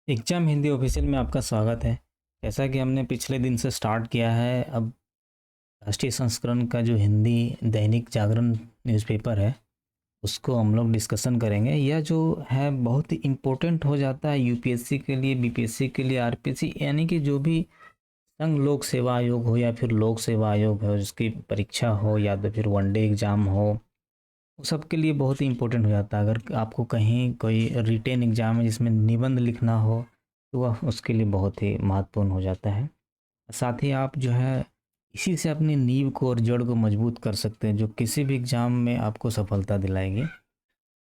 Exam Hindi official में आपका स्वागत है। जैसा कि हमने पिछले दिन से स्टार्ट किया है, अब राष्ट्रीय संस्करण का जो हिंदी दैनिक जागरण न्यूज़पेपर है, उसको हम लोग डिस्कशन करेंगे। यह जो है बहुत ही इम्पोर्टेंट हो जाता है यूपीएससी के लिए, बीपीएससी के लिए, आरपीएससी, यानी कि जो भी संघ लोक सेवा आयोग हो या फिर लोक सेवा आयोग हो, जिसकी परीक्षा हो या तो फिर वनडे एग्ज़ाम हो, वो सबके लिए बहुत ही इम्पोर्टेंट हो जाता है। अगर आपको कहीं कोई रिटेन एग्ज़ाम है जिसमें निबंध लिखना हो, तो वह उसके लिए बहुत ही महत्वपूर्ण हो जाता है। साथ ही आप जो है इसी से अपनी नींव को और जड़ को मजबूत कर सकते हैं, जो किसी भी एग्ज़ाम में आपको सफलता दिलाएगी।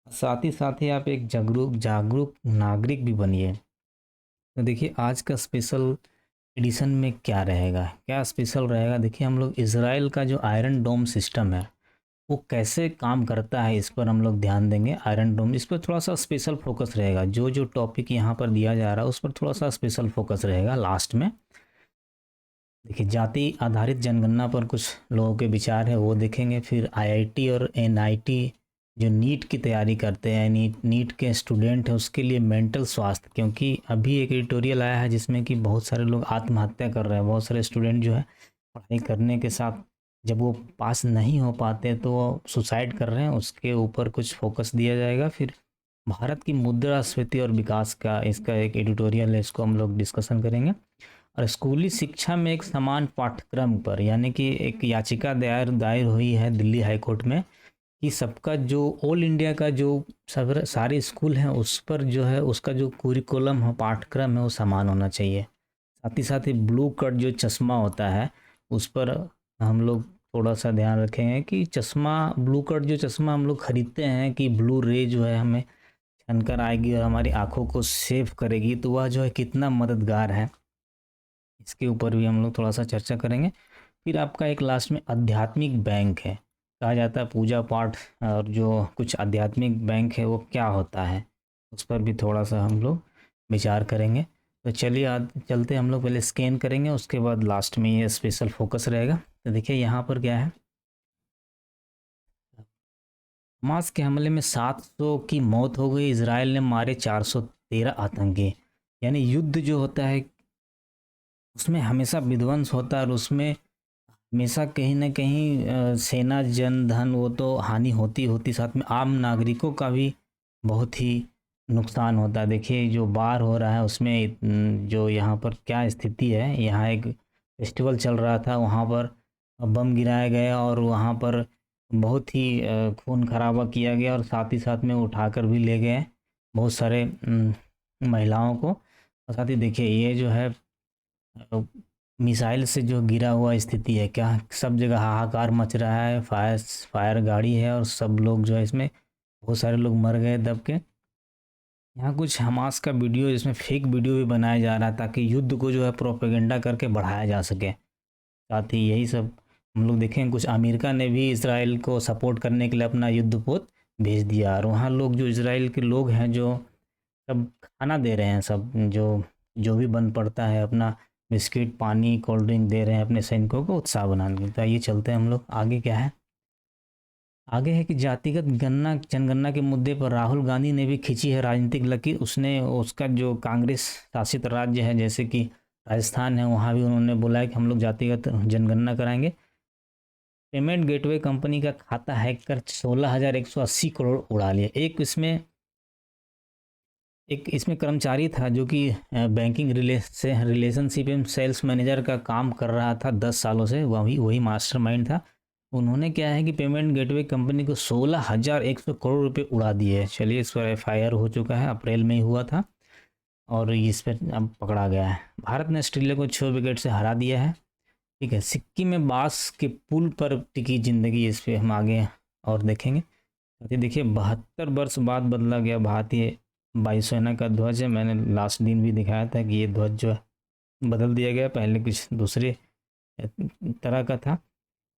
साथ ही आप एक जागरूक जागरूक नागरिक भी बनिए। तो देखिए आज का स्पेशल एडिशन में क्या रहेगा, क्या स्पेशल रहेगा। देखिए हम लोग इज़राइल का जो आयरन डोम सिस्टम है वो कैसे काम करता है, इस पर हम लोग ध्यान देंगे। आयरन डोम, इस पर थोड़ा सा स्पेशल फोकस रहेगा। जो जो टॉपिक यहाँ पर दिया जा रहा है उस पर थोड़ा सा स्पेशल फोकस रहेगा लास्ट में। देखिए जाति आधारित जनगणना पर कुछ लोगों के विचार है वो देखेंगे। फिर आईआईटी और एनआईटी जो नीट की तैयारी करते हैं, नीट के स्टूडेंट हैं, उसके लिए मेंटल स्वास्थ्य, क्योंकि अभी एक एडिटोरियल आया है जिसमें कि बहुत सारे लोग आत्महत्या कर रहे हैं। बहुत सारे स्टूडेंट जो है पढ़ाई करने के साथ जब वो पास नहीं हो पाते तो वो सुसाइड कर रहे हैं, उसके ऊपर कुछ फोकस दिया जाएगा। फिर भारत की मुद्रास्फीति और विकास का इसका एक एडिटोरियल है, इसको हम लोग डिस्कशन करेंगे। और स्कूली शिक्षा में एक समान पाठ्यक्रम पर, यानी कि एक याचिका दायर दायर हुई है दिल्ली हाई कोर्ट में कि सबका जो ऑल इंडिया का जो सब सारे स्कूल हैं उस पर जो है उसका जो कुरिकुलम है, पाठ्यक्रम है, वो समान होना चाहिए। साथ ही ब्लू कट जो चश्मा होता है उस पर हम लोग थोड़ा सा ध्यान रखेंगे कि चश्मा, ब्लू कट जो चश्मा हम लोग खरीदते हैं, कि ब्लू रे जो है हमें छनकर आएगी और हमारी आंखों को सेव करेगी, तो वह जो है कितना मददगार है, इसके ऊपर भी हम लोग थोड़ा सा चर्चा करेंगे। फिर आपका एक लास्ट में आध्यात्मिक बैंक है, कहा जाता है पूजा पाठ, और जो कुछ आध्यात्मिक बैंक है वो क्या होता है, उस पर भी थोड़ा सा हम लोग विचार करेंगे। तो चलिए आज चलते हम लोग पहले स्कैन करेंगे, उसके बाद लास्ट में ये स्पेशल फोकस रहेगा। तो देखिए यहाँ पर क्या है, हमास के हमले में 700 की मौत हो गई, इसराइल ने मारे 413 आतंकी। यानी युद्ध जो होता है उसमें हमेशा विध्वंस होता है, और उसमें हमेशा कहीं ना कहीं सेना जन धन वो तो हानि होती होती, साथ में आम नागरिकों का भी बहुत ही नुकसान होता है। देखिए जो बार हो रहा है उसमें जो यहाँ पर क्या स्थिति है, यहाँ एक फेस्टिवल चल रहा था, वहाँ पर बम गिराया गया और वहाँ पर बहुत ही खून खराबा किया गया, और साथ ही साथ में उठाकर भी ले गए बहुत सारे महिलाओं को। और साथ ही देखिए ये जो है मिसाइल से जो गिरा हुआ स्थिति है, क्या सब जगह हाहाकार मच रहा है। फायर गाड़ी है और सब लोग जो है इसमें बहुत सारे लोग मर गए दब के। यहाँ कुछ हमास का वीडियो, जिसमें फेक वीडियो भी बनाया जा रहा है ताकि युद्ध को जो है प्रोपेगेंडा करके बढ़ाया जा सके। साथ ही यही सब हम लोग देखें, कुछ अमेरिका ने भी इसराइल को सपोर्ट करने के लिए अपना युद्धपोत भेज दिया, और वहाँ लोग जो इसराइल के लोग हैं जो सब खाना दे रहे हैं, सब जो जो भी बन पड़ता है अपना बिस्किट पानी कोल्ड ड्रिंक दे रहे हैं अपने सैनिकों को उत्साह बनाने के लिए। तो आइए चलते हैं हम लोग आगे। क्या है आगे है कि जातिगत गणना जनगणना के मुद्दे पर राहुल गांधी ने भी खींची है राजनीतिक लकीर। उसने उसका जो कांग्रेस शासित राज्य है जैसे कि राजस्थान है, वहाँ भी उन्होंने बोला है कि हम लोग जातिगत जनगणना कराएंगे। पेमेंट गेटवे कंपनी का खाता हैक कर 16,180 करोड़ उड़ा लिया। एक इसमें कर्मचारी था जो कि बैंकिंग रिलेशनशिप एवं सेल्स मैनेजर का काम कर रहा था 10 सालों से, वही वही मास्टरमाइंड था। उन्होंने क्या है कि पेमेंट गेटवे कंपनी को 16,100 करोड़ रुपए उड़ा दिए हैं। चलिए इस पर एफआईआर हो चुका है, अप्रैल में ही हुआ था, और इस पर अब पकड़ा गया है। भारत ने ऑस्ट्रेलिया को 6 विकेट से हरा दिया है। ठीक है, सिक्किम में बांस के पुल पर टिकी जिंदगी, इस पर हम आगे और देखेंगे। ये देखिए 72 वर्ष बाद बदला गया भारतीय वायुसेना का ध्वज है। मैंने लास्ट दिन भी दिखाया था कि ये ध्वज जो है बदल दिया गया, पहले कुछ दूसरे तरह का था।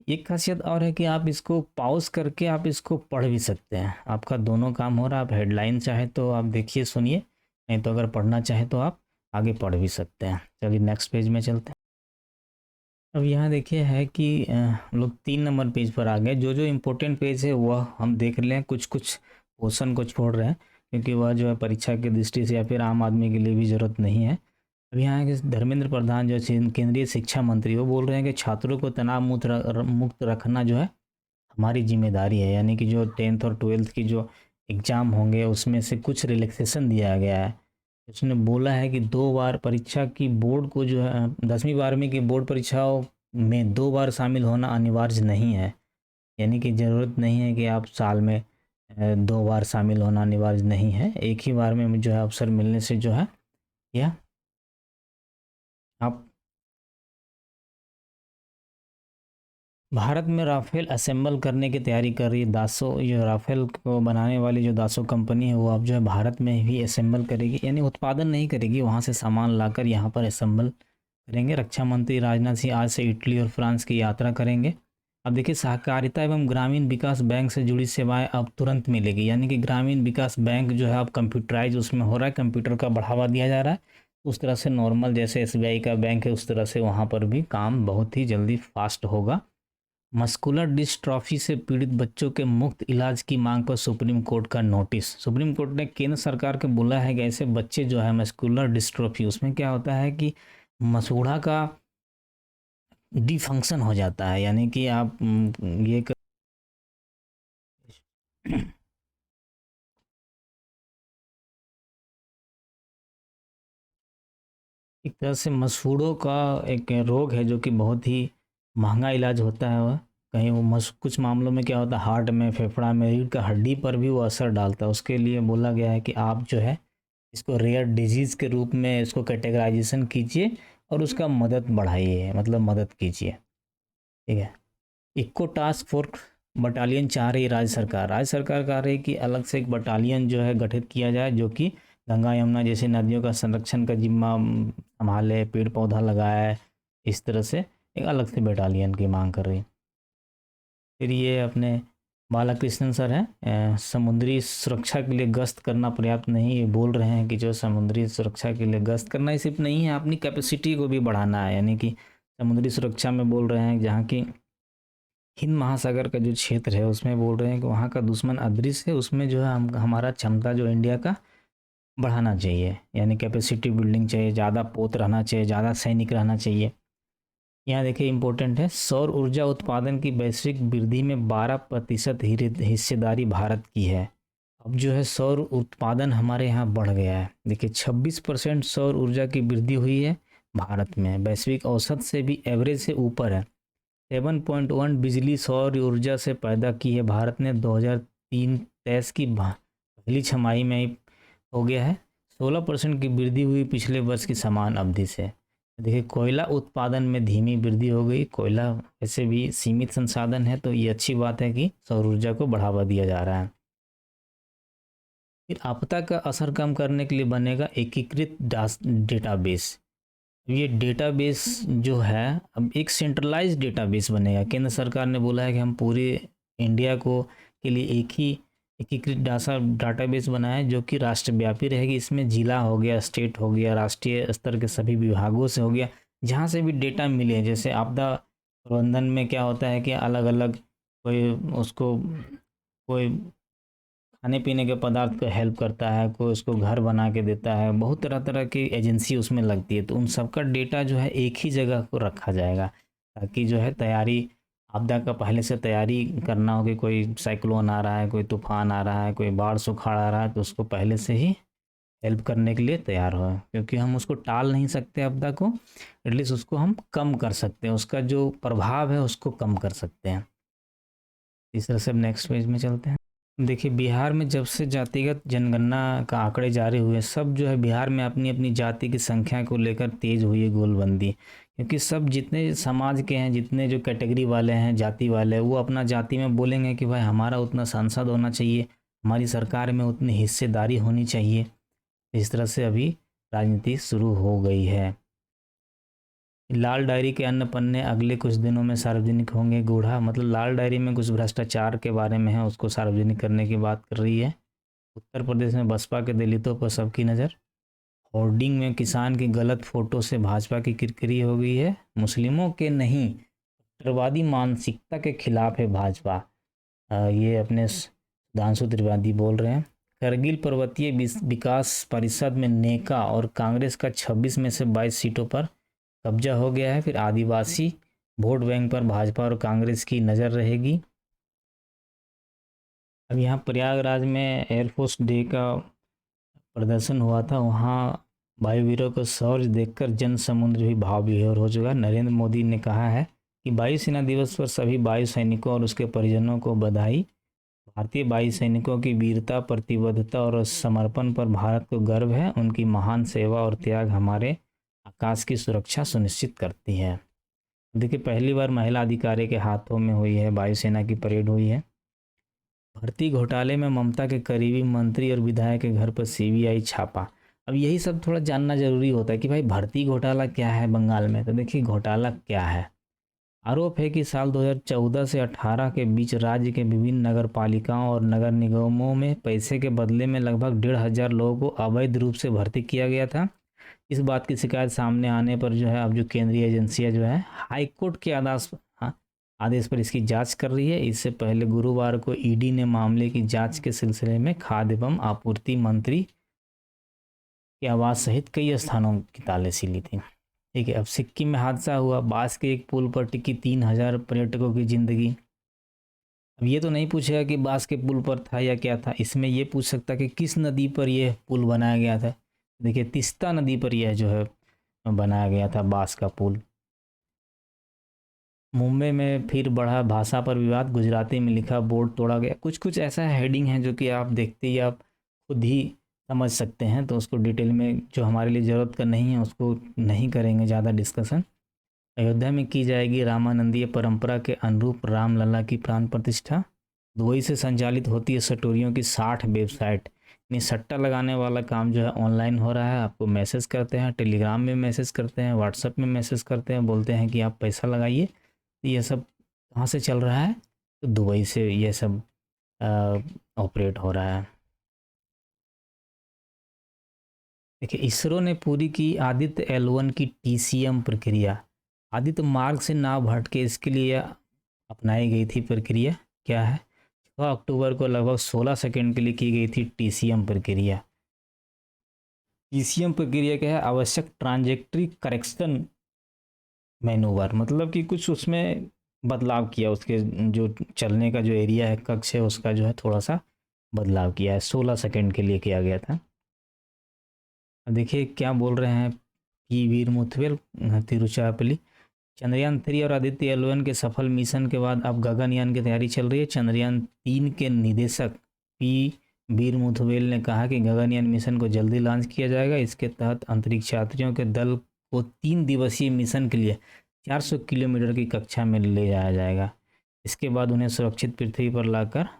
एक खासियत और है कि आप इसको पॉज करके आप इसको पढ़ भी सकते हैं, आपका दोनों काम हो रहा है। आप हेडलाइन चाहे तो आप देखिए सुनिए, नहीं तो अगर पढ़ना चाहे तो आप आगे पढ़ भी सकते हैं। चलिए नेक्स्ट पेज में चलते हैं। अब यहाँ देखिए है कि हम लोग 3 नंबर पेज पर आ गए। जो जो इम्पोर्टेंट पेज है वह हम देख लें, कुछ कुछ पोर्शन को छोड़ रहे हैं क्योंकि वह जो है परीक्षा की दृष्टि से या फिर आम आदमी के लिए भी ज़रूरत नहीं है। अब यहाँ के धर्मेंद्र प्रधान जो केंद्रीय शिक्षा मंत्री, वो बोल रहे हैं कि छात्रों को तनाव मुक्त रखना जो है हमारी जिम्मेदारी है। यानी कि जो 10th और 12th की जो एग्ज़ाम होंगे उसमें से कुछ रिलैक्सेशन दिया गया है। उसने बोला है कि 2 बार परीक्षा की बोर्ड को जो है 10वीं 12वीं की बोर्ड परीक्षाओं में 2 बार शामिल होना अनिवार्य नहीं है। यानी कि ज़रूरत नहीं है कि आप साल में 2 बार शामिल होना अनिवार्य नहीं है। एक ही बार में जो है अवसर मिलने से जो है या आप भारत में राफेल असेंबल करने की तैयारी कर रही है दासो। ये राफेल को बनाने वाली जो दासो कंपनी है वो अब जो है भारत में भी असेंबल करेगी, यानी उत्पादन नहीं करेगी, वहाँ से सामान लाकर यहाँ पर असेंबल करेंगे। रक्षा मंत्री राजनाथ सिंह आज से इटली और फ्रांस की यात्रा करेंगे। अब देखिए, सहकारिता एवं ग्रामीण विकास बैंक से जुड़ी सेवाएं अब तुरंत मिलेगी। यानी कि ग्रामीण विकास बैंक जो है अब कंप्यूटराइज उसमें हो रहा है, कंप्यूटर का बढ़ावा दिया जा रहा है। उस तरह से नॉर्मल जैसे एसबीआई का बैंक है उस तरह से वहाँ पर भी काम बहुत ही जल्दी फास्ट होगा। मस्कुलर डिस्ट्रॉफी से पीड़ित बच्चों के मुफ्त इलाज की मांग पर सुप्रीम कोर्ट का नोटिस। सुप्रीम कोर्ट ने केंद्र सरकार को बोला है कि ऐसे बच्चे जो है मस्कुलर डिस्ट्रॉफी, उसमें क्या होता है कि मसूड़ा का डिफंक्शन हो जाता है। यानी कि आप ये एक तरह से मसूड़ों का एक रोग है जो कि बहुत ही महंगा इलाज होता है। वह कहीं वो कुछ मामलों में क्या होता है हार्ट में, फेफड़ा में, रीढ़ का हड्डी पर भी वो असर डालता है। उसके लिए बोला गया है कि आप जो है इसको रेयर डिजीज़ के रूप में इसको कैटेगराइजेशन कीजिए और उसका मदद बढ़ाइए, मतलब मदद कीजिए। ठीक है। इक्को टास्क फोर्स बटालियन चाह रही राज्य सरकार। राज्य सरकार कह रही है कि अलग से एक बटालियन जो है गठित किया जाए जो कि गंगा यमुना जैसी नदियों का संरक्षण का जिम्मा संभाले, पेड़ पौधा लगाए। इस तरह से एक अलग से बटालियन की मांग कर रही है। फिर ये अपने बालाकृष्णन सर हैं, समुद्री सुरक्षा के लिए गश्त करना पर्याप्त नहीं। ये बोल रहे हैं कि जो समुद्री सुरक्षा के लिए गश्त करना ही सिर्फ नहीं है, अपनी कैपेसिटी को भी बढ़ाना है। यानी कि समुद्री सुरक्षा में बोल रहे हैं जहाँ की हिंद महासागर का जो क्षेत्र है उसमें बोल रहे हैं कि वहाँ का दुश्मन अदृश्य है, उसमें जो है हमारा क्षमता जो इंडिया का बढ़ाना चाहिए। यानी कैपेसिटी बिल्डिंग चाहिए, ज़्यादा पोत रहना चाहिए, ज़्यादा सैनिक रहना चाहिए। यहाँ देखिए इंपॉर्टेंट है, सौर ऊर्जा उत्पादन की वैश्विक वृद्धि में 12% हिस्सेदारी भारत की है। अब जो है सौर उत्पादन हमारे यहाँ बढ़ गया है। देखिए 26% सौर ऊर्जा की वृद्धि हुई है भारत में, वैश्विक औसत से भी एवरेज से ऊपर है। 7.1 बिजली सौर ऊर्जा से पैदा की है भारत ने 2023 की पहली छमाही में ही हो गया है। 16% की वृद्धि हुई पिछले वर्ष की समान अवधि से। देखिए कोयला उत्पादन में धीमी वृद्धि हो गई। कोयला वैसे भी सीमित संसाधन है, तो ये अच्छी बात है कि सौर ऊर्जा को बढ़ावा दिया जा रहा है। फिर आपदा का असर कम करने के लिए बनेगा एकीकृत डेटाबेस। ये डेटाबेस जो है अब एक सेंट्रलाइज्ड डेटाबेस बनेगा। केंद्र सरकार ने बोला है कि हम पूरे इंडिया को के लिए एक ही एकीकृत डाटाबेस बनाए जो कि राष्ट्रव्यापी रहेगी। इसमें जिला हो गया, स्टेट हो गया, राष्ट्रीय स्तर के सभी विभागों से हो गया, जहाँ से भी डेटा मिले। जैसे आपदा प्रबंधन में क्या होता है कि अलग अलग कोई खाने पीने के पदार्थ को हेल्प करता है, कोई उसको घर बना के देता है, बहुत तरह तरह की एजेंसी उसमें लगती है। तो उन सबका डेटा जो है एक ही जगह को रखा जाएगा ताकि जो है तैयारी, आपदा का पहले से तैयारी करना हो कि कोई साइक्लोन आ रहा है, कोई तूफान आ रहा है, कोई बाढ़ सुखाड़ आ रहा है, तो उसको पहले से ही हेल्प करने के लिए तैयार हो। क्योंकि हम उसको टाल नहीं सकते आपदा को, एटलीस्ट उसको हम कम कर सकते हैं, उसका जो प्रभाव है उसको कम कर सकते हैं। इस तरह से अब नेक्स्ट पेज में चलते हैं। देखिए बिहार में जब से जातिगत जनगणना का आंकड़े जारी हुए, सब जो है बिहार में अपनी अपनी जाति की संख्या को लेकर तेज हुई है गोलबंदी। क्योंकि सब जितने समाज के हैं, जितने जो कैटेगरी वाले हैं, जाति वाले, वो अपना जाति में बोलेंगे कि भाई हमारा उतना सांसद होना चाहिए, हमारी सरकार में उतनी हिस्सेदारी होनी चाहिए। इस तरह से अभी राजनीति शुरू हो गई है। लाल डायरी के अन्य पन्ने अगले कुछ दिनों में सार्वजनिक होंगे। गूढ़ा मतलब लाल डायरी में कुछ भ्रष्टाचार के बारे में है, उसको सार्वजनिक करने की बात कर रही है। उत्तर प्रदेश में बसपा के दलितों पर सबकी नज़र। होर्डिंग में किसान की गलत फोटो से भाजपा की किरकिरी हो गई है। मुस्लिमों के नहीं, कट्टरवादी मानसिकता के खिलाफ है भाजपा। ये अपने सुधांशु त्रिवेदी बोल रहे हैं। करगिल पर्वतीय विकास परिषद में नेका और कांग्रेस का 26 में से 22 सीटों पर कब्जा हो गया है। फिर आदिवासी वोट बैंक पर भाजपा और कांग्रेस की नज़र रहेगी। अब यहाँ प्रयागराज में एयरफोर्स डे का प्रदर्शन हुआ था, वहाँ वायुवीरों को शौर्य देखकर जन समुद्र भी भाव विभोर हो चुका। नरेंद्र मोदी ने कहा है कि वायुसेना दिवस पर सभी वायु सैनिकों और उसके परिजनों को बधाई। भारतीय वायु सैनिकों की वीरता, प्रतिबद्धता और समर्पण पर भारत को गर्व है। उनकी महान सेवा और त्याग हमारे आकाश की सुरक्षा सुनिश्चित करती है। देखिए, पहली बार महिला अधिकारी के हाथों में हुई है, वायुसेना की परेड हुई है। भर्ती घोटाले में ममता के करीबी मंत्री और विधायक के घर पर सीबीआई छापा। अब यही सब थोड़ा जानना जरूरी होता है कि भाई भर्ती घोटाला क्या है बंगाल में। तो देखिए, घोटाला क्या है। आरोप है कि साल 2014 से 18 के बीच राज्य के विभिन्न नगर पालिकाओं और नगर निगमों में पैसे के बदले में लगभग 1,500 लोगों को अवैध रूप से भर्ती किया गया था। इस बात की शिकायत सामने आने पर जो है अब जो केंद्रीय एजेंसियां जो है हाईकोर्ट के आदेश पर इसकी जांच कर रही है। इससे पहले गुरुवार को ईडी ने मामले की जांच के सिलसिले में खाद्य एवं आपूर्ति मंत्री के आवास सहित कई स्थानों की तलाशी ली थी। ठीक है, अब सिक्किम में हादसा हुआ, बांस के एक पुल पर टिकी 3,000 पर्यटकों की जिंदगी। अब ये तो नहीं पूछेगा कि बांस के पुल पर था या क्या था, इसमें ये पूछ सकता कि किस नदी पर यह पुल बनाया गया था। देखिए, तीस्ता नदी पर यह जो है बनाया गया था बांस का पुल। मुंबई में फिर बढ़ा भाषा पर विवाद, गुजराती में लिखा बोर्ड तोड़ा गया। कुछ कुछ ऐसा हेडिंग है जो कि आप देखते ही आप खुद ही समझ सकते हैं, तो उसको डिटेल में जो हमारे लिए ज़रूरत का नहीं है उसको नहीं करेंगे ज़्यादा डिस्कशन। अयोध्या में की जाएगी रामानंदीय परंपरा के अनुरूप रामलला की प्राण प्रतिष्ठा। दुबई से संचालित होती है सटोरियों की 60 वेबसाइट। यानी सट्टा लगाने वाला काम जो है ऑनलाइन हो रहा है। आपको मैसेज करते हैं, टेलीग्राम में मैसेज करते हैं, व्हाट्सएप में मैसेज करते हैं, बोलते हैं कि आप पैसा लगाइए। ये सब कहाँ से चल रहा है? तो दुबई से ये सब ऑपरेट हो रहा है। देखिए, इसरो ने पूरी की आदित्य L1 की TCM प्रक्रिया। आदित्य मार्ग से ना भटके इसके लिए अपनाई गई थी प्रक्रिया। क्या है? 6 अक्टूबर को लगभग 16 सेकंड के लिए की गई थी TCM प्रक्रिया। TCM प्रक्रिया क्या है? आवश्यक ट्रांजेक्टरी करेक्शन मैनूवर, मतलब कि कुछ उसमें बदलाव किया, उसके जो चलने का जो एरिया है, कक्ष है, उसका जो है थोड़ा सा बदलाव किया है। 16 सेकंड के लिए किया गया था। देखिए क्या बोल रहे हैं पी वीर मुथवेल तिरुचिरापल्ली। चंद्रयान 3 और आदित्य L1 के सफल मिशन के बाद अब गगनयान की तैयारी चल रही है। चंद्रयान 3 के निदेशक पी वीर मुथवेल ने कहा कि गगनयान मिशन को जल्दी लॉन्च किया जाएगा। इसके तहत अंतरिक्ष यात्रियों के दल को 3 दिवसीय मिशन के लिए 400 किलोमीटर की कक्षा में ले जाया जाएगा। इसके बाद उन्हें सुरक्षित पृथ्वी पर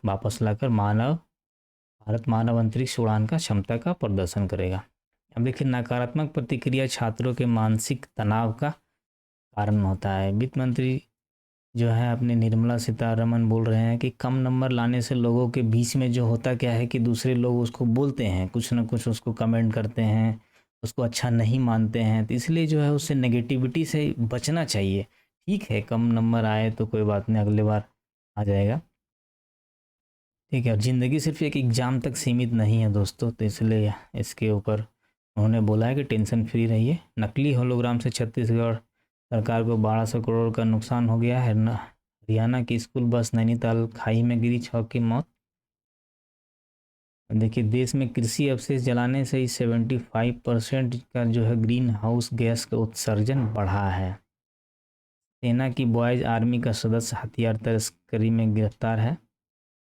वापस लाकर भारत मानव अंतरिक्ष उड़ान का क्षमता का प्रदर्शन करेगा। अब देखिए, नकारात्मक प्रतिक्रिया छात्रों के मानसिक तनाव का कारण होता है। वित्त मंत्री जो है अपने निर्मला सीतारमण बोल रहे हैं कि कम नंबर लाने से लोगों के बीच में जो होता क्या है कि दूसरे लोग उसको बोलते हैं, कुछ ना कुछ उसको कमेंट करते हैं, उसको अच्छा नहीं मानते हैं। तो इसलिए जो है उससे नेगेटिविटी से बचना चाहिए। ठीक है, कम नंबर आए तो कोई बात नहीं, अगले बार आ जाएगा। ठीक है, और ज़िंदगी सिर्फ एक एग्ज़ाम तक सीमित नहीं है दोस्तों, तो इसलिए इसके ऊपर उन्होंने बोला है कि टेंशन फ्री रहिए। नकली होलोग्राम से छत्तीसगढ़ सरकार को 1200 करोड़ का नुकसान हो गया है। हरियाणा की स्कूल बस नैनीताल खाई में गिरी, 6 की मौत। देखिए, देश में कृषि अवशेष जलाने से ही 75% का जो है ग्रीन हाउस गैस का उत्सर्जन बढ़ा है। सेना की बॉयज आर्मी का सदस्य हथियार तस्करी में गिरफ्तार है।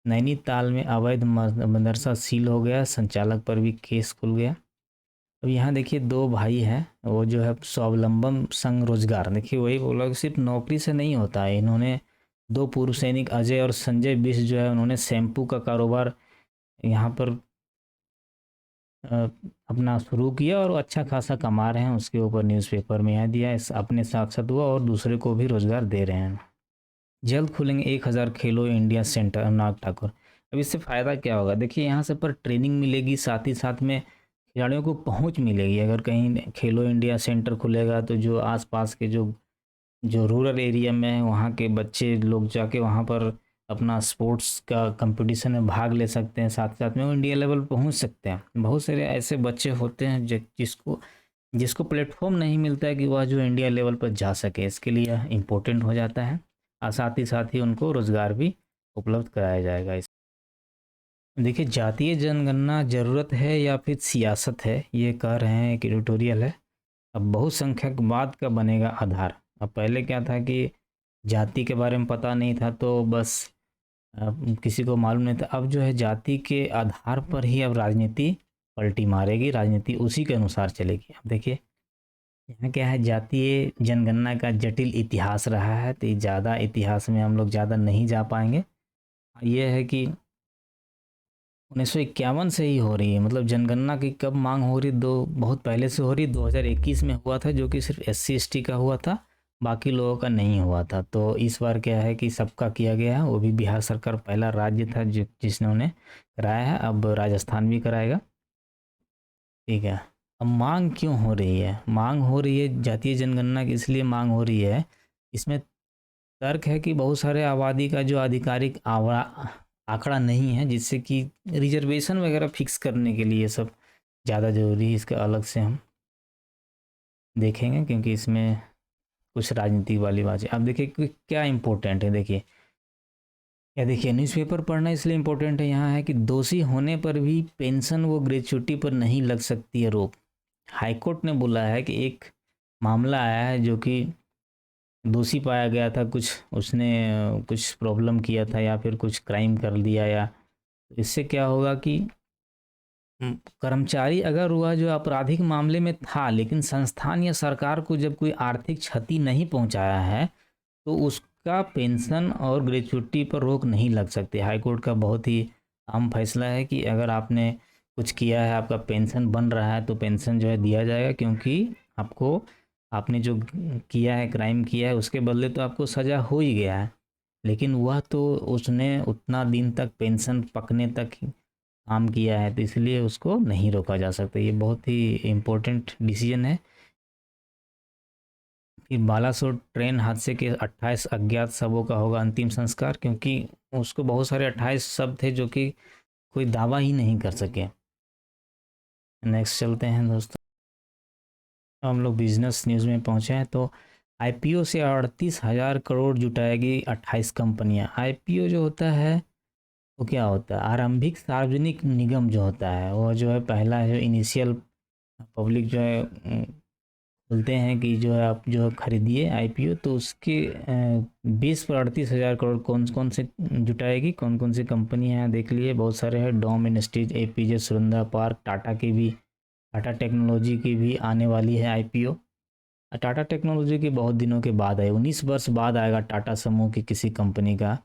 नैनीताल में अवैध मदरसा सील हो गया, संचालक पर भी केस खुल गया। अब यहाँ देखिए 2 भाई हैं, वो जो है स्वावलंबन संघ रोजगार, देखिए वही बोला कि सिर्फ नौकरी से नहीं होता है। इन्होंने 2 पूर्व सैनिक अजय और संजय बिष्ट जो है उन्होंने शैम्पू का कारोबार यहाँ पर अपना शुरू किया और अच्छा खासा कमा रहे हैं। उसके ऊपर न्यूज़पेपर में यहाँ दिया, अपने साथ साथ हुआ और दूसरे को भी रोजगार दे रहे हैं। जल्द खुलेंगे 1000 खेलो इंडिया सेंटर, अनुराग ठाकुर। अब इससे फ़ायदा क्या होगा? देखिए, यहाँ से पर ट्रेनिंग मिलेगी, साथ ही साथ में खिलाड़ियों को पहुंच मिलेगी। अगर कहीं खेलो इंडिया सेंटर खुलेगा तो जो आसपास के जो रूरल एरिया में है वहाँ के बच्चे लोग जाके वहाँ पर अपना स्पोर्ट्स का कंपटीशन में भाग ले सकते हैं, साथ साथ में वो इंडिया लेवल पहुंच सकते हैं। बहुत सारे ऐसे बच्चे होते हैं जिसको जिसको प्लेटफॉर्म नहीं मिलता है कि वह जो इंडिया लेवल पर जा सके, इसके लिए इम्पोर्टेंट हो जाता है। और साथ ही उनको रोज़गार भी उपलब्ध कराया जाएगा। इस देखिए, जातीय जनगणना ज़रूरत है या फिर सियासत है, ये कह रहे हैं, एक एडिटोरियल है। अब बहुसंख्यकवाद का बनेगा आधार। अब पहले क्या था कि जाति के बारे में पता नहीं था तो बस किसी को मालूम नहीं था। अब जो है जाति के आधार पर ही अब राजनीति पलटी मारेगी, राजनीति उसी के अनुसार चलेगी। अब देखिए यहाँ क्या है, जातीय जनगणना का जटिल इतिहास रहा है, तो ज़्यादा इतिहास में हम लोग ज़्यादा नहीं जा पाएंगे। ये है कि 1951 से ही हो रही है, मतलब जनगणना की कब मांग हो रही, बहुत पहले से हो रही। 2021 में हुआ था, जो कि सिर्फ SC ST का हुआ था, बाकी लोगों का नहीं हुआ था। तो इस बार क्या है कि सबका किया गया है। वो भी बिहार सरकार पहला राज्य था जिसने उन्हें कराया है। अब राजस्थान भी कराएगा। ठीक है। अब मांग क्यों हो रही है? मांग हो रही है जातीय जनगणना की इसलिए मांग हो रही है, इसमें तर्क है कि बहुत सारे आबादी का जो आधिकारिक आंकड़ा नहीं है, जिससे कि रिजर्वेशन वगैरह फिक्स करने के लिए सब ज़्यादा ज़रूरी है। इसका अलग से हम देखेंगे, क्योंकि इसमें कुछ राजनीतिक वाली बात है। अब देखिए कि क्या इम्पोर्टेंट है। देखिए न्यूज़पेपर पढ़ना इसलिए इम्पोर्टेंट है, यहाँ है कि दोषी होने पर भी पेंशन व ग्रेच्युटी पर नहीं लग सकती है रोक। हाईकोर्ट ने बोला है कि एक मामला आया है जो कि दोषी पाया गया था, उसने कुछ प्रॉब्लम किया था या फिर कुछ क्राइम कर दिया, या इससे क्या होगा कि कर्मचारी अगर वह जो आपराधिक मामले में था, लेकिन संस्थान या सरकार को जब कोई आर्थिक क्षति नहीं पहुंचाया है, तो उसका पेंशन और ग्रेच्युटी पर रोक नहीं लग सकती। हाईकोर्ट का बहुत ही अहम फैसला है कि अगर आपने कुछ किया है, आपका पेंशन बन रहा है, तो पेंशन जो है दिया जाएगा, क्योंकि आपने जो किया है, क्राइम किया है, उसके बदले तो आपको सज़ा हो ही गया है। लेकिन वह तो उसने उतना दिन तक पेंशन पकने तक काम किया है, तो इसलिए उसको नहीं रोका जा सकता। ये बहुत ही इम्पोर्टेंट डिसीजन है। कि बालासोर ट्रेन हादसे के 28 अज्ञात शवों का होगा अंतिम संस्कार, क्योंकि उसको बहुत सारे 28 शव थे जो कि कोई दावा ही नहीं कर सके। नेक्स्ट चलते हैं दोस्तों। हम लोग बिजनेस न्यूज़ में पहुंचे हैं। तो IPO से 38,000 करोड़ जुटाएगी 28 कंपनियां। IPO जो होता है वो क्या होता है? आरंभिक सार्वजनिक निगम जो होता है, वो जो है पहला जो इनिशियल पब्लिक जो है बोलते हैं कि जो है आप जो खरीदिए IPO, तो उसके 20 पर 38,000 करोड़ कौन कौन से जुटाएगी, कौन कौन सी कंपनी है देख लिए। बहुत सारे हैं, डॉम इंडस्ट्रीज, APJ सुरंदा पार्क, टाटा टेक्नोलॉजी की भी आने वाली है IPO। टाटा टेक्नोलॉजी की बहुत दिनों के बाद है, 19 वर्ष बाद आएगा टाटा समूह की किसी कंपनी का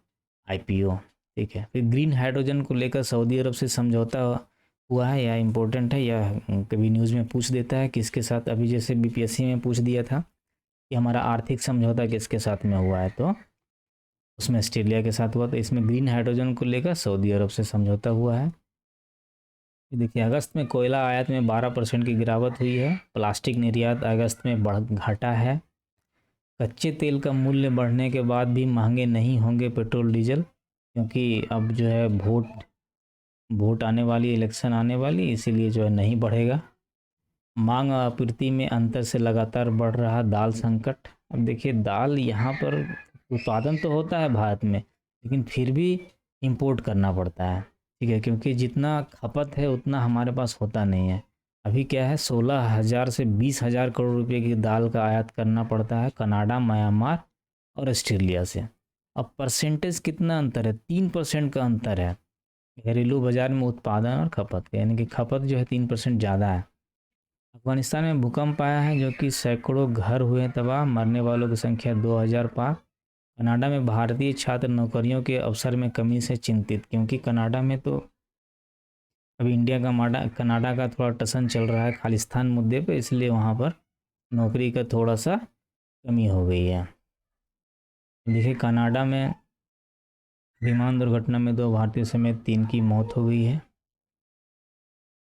IPO। ठीक है। फिर ग्रीन हाइड्रोजन को लेकर सऊदी अरब से समझौता हुआ है, या इम्पोर्टेंट है, या कभी न्यूज़ में पूछ देता है किसके साथ। अभी जैसे BPSC में पूछ दिया था कि हमारा आर्थिक समझौता किसके साथ में हुआ है, तो उसमें ऑस्ट्रेलिया के साथ हुआ। तो इसमें ग्रीन हाइड्रोजन को लेकर सऊदी अरब से समझौता हुआ है। देखिए, अगस्त में कोयला आयात में 12% की गिरावट हुई है। प्लास्टिक निर्यात अगस्त में घटा है। कच्चे तेल का मूल्य बढ़ने के बाद भी महंगे नहीं होंगे पेट्रोल डीजल, क्योंकि अब जो है वोट आने वाली, इलेक्शन आने वाली, इसीलिए जो है नहीं बढ़ेगा। मांग और आपूर्ति में अंतर से लगातार बढ़ रहा दाल संकट। अब देखिए, दाल यहाँ पर उत्पादन तो होता है भारत में, लेकिन फिर भी इंपोर्ट करना पड़ता है। ठीक है, क्योंकि जितना खपत है उतना हमारे पास होता नहीं है। अभी क्या है, 16,000 से 20,000 करोड़ रुपए की दाल का आयात करना पड़ता है कनाडा, म्यांमार और ऑस्ट्रेलिया से। अब परसेंटेज कितना अंतर है? 3% का अंतर है घरेलू बाजार में उत्पादन और खपत का, यानी कि खपत जो है 3% ज़्यादा है। अफगानिस्तान में भूकंप आया है जो कि सैकड़ों घर हुए तबाह, मरने वालों की संख्या 2,000 पार। कनाडा में भारतीय छात्र नौकरियों के अवसर में कमी से चिंतित, क्योंकि कनाडा में तो अभी इंडिया का कनाडा का थोड़ा टसन चल रहा है खालिस्तान मुद्दे पे, इसलिए वहाँ पर नौकरी का थोड़ा सा कमी हो गई है। देखिए, कनाडा में विमान दुर्घटना में 2 भारतीयों समेत 3 की मौत हो गई है।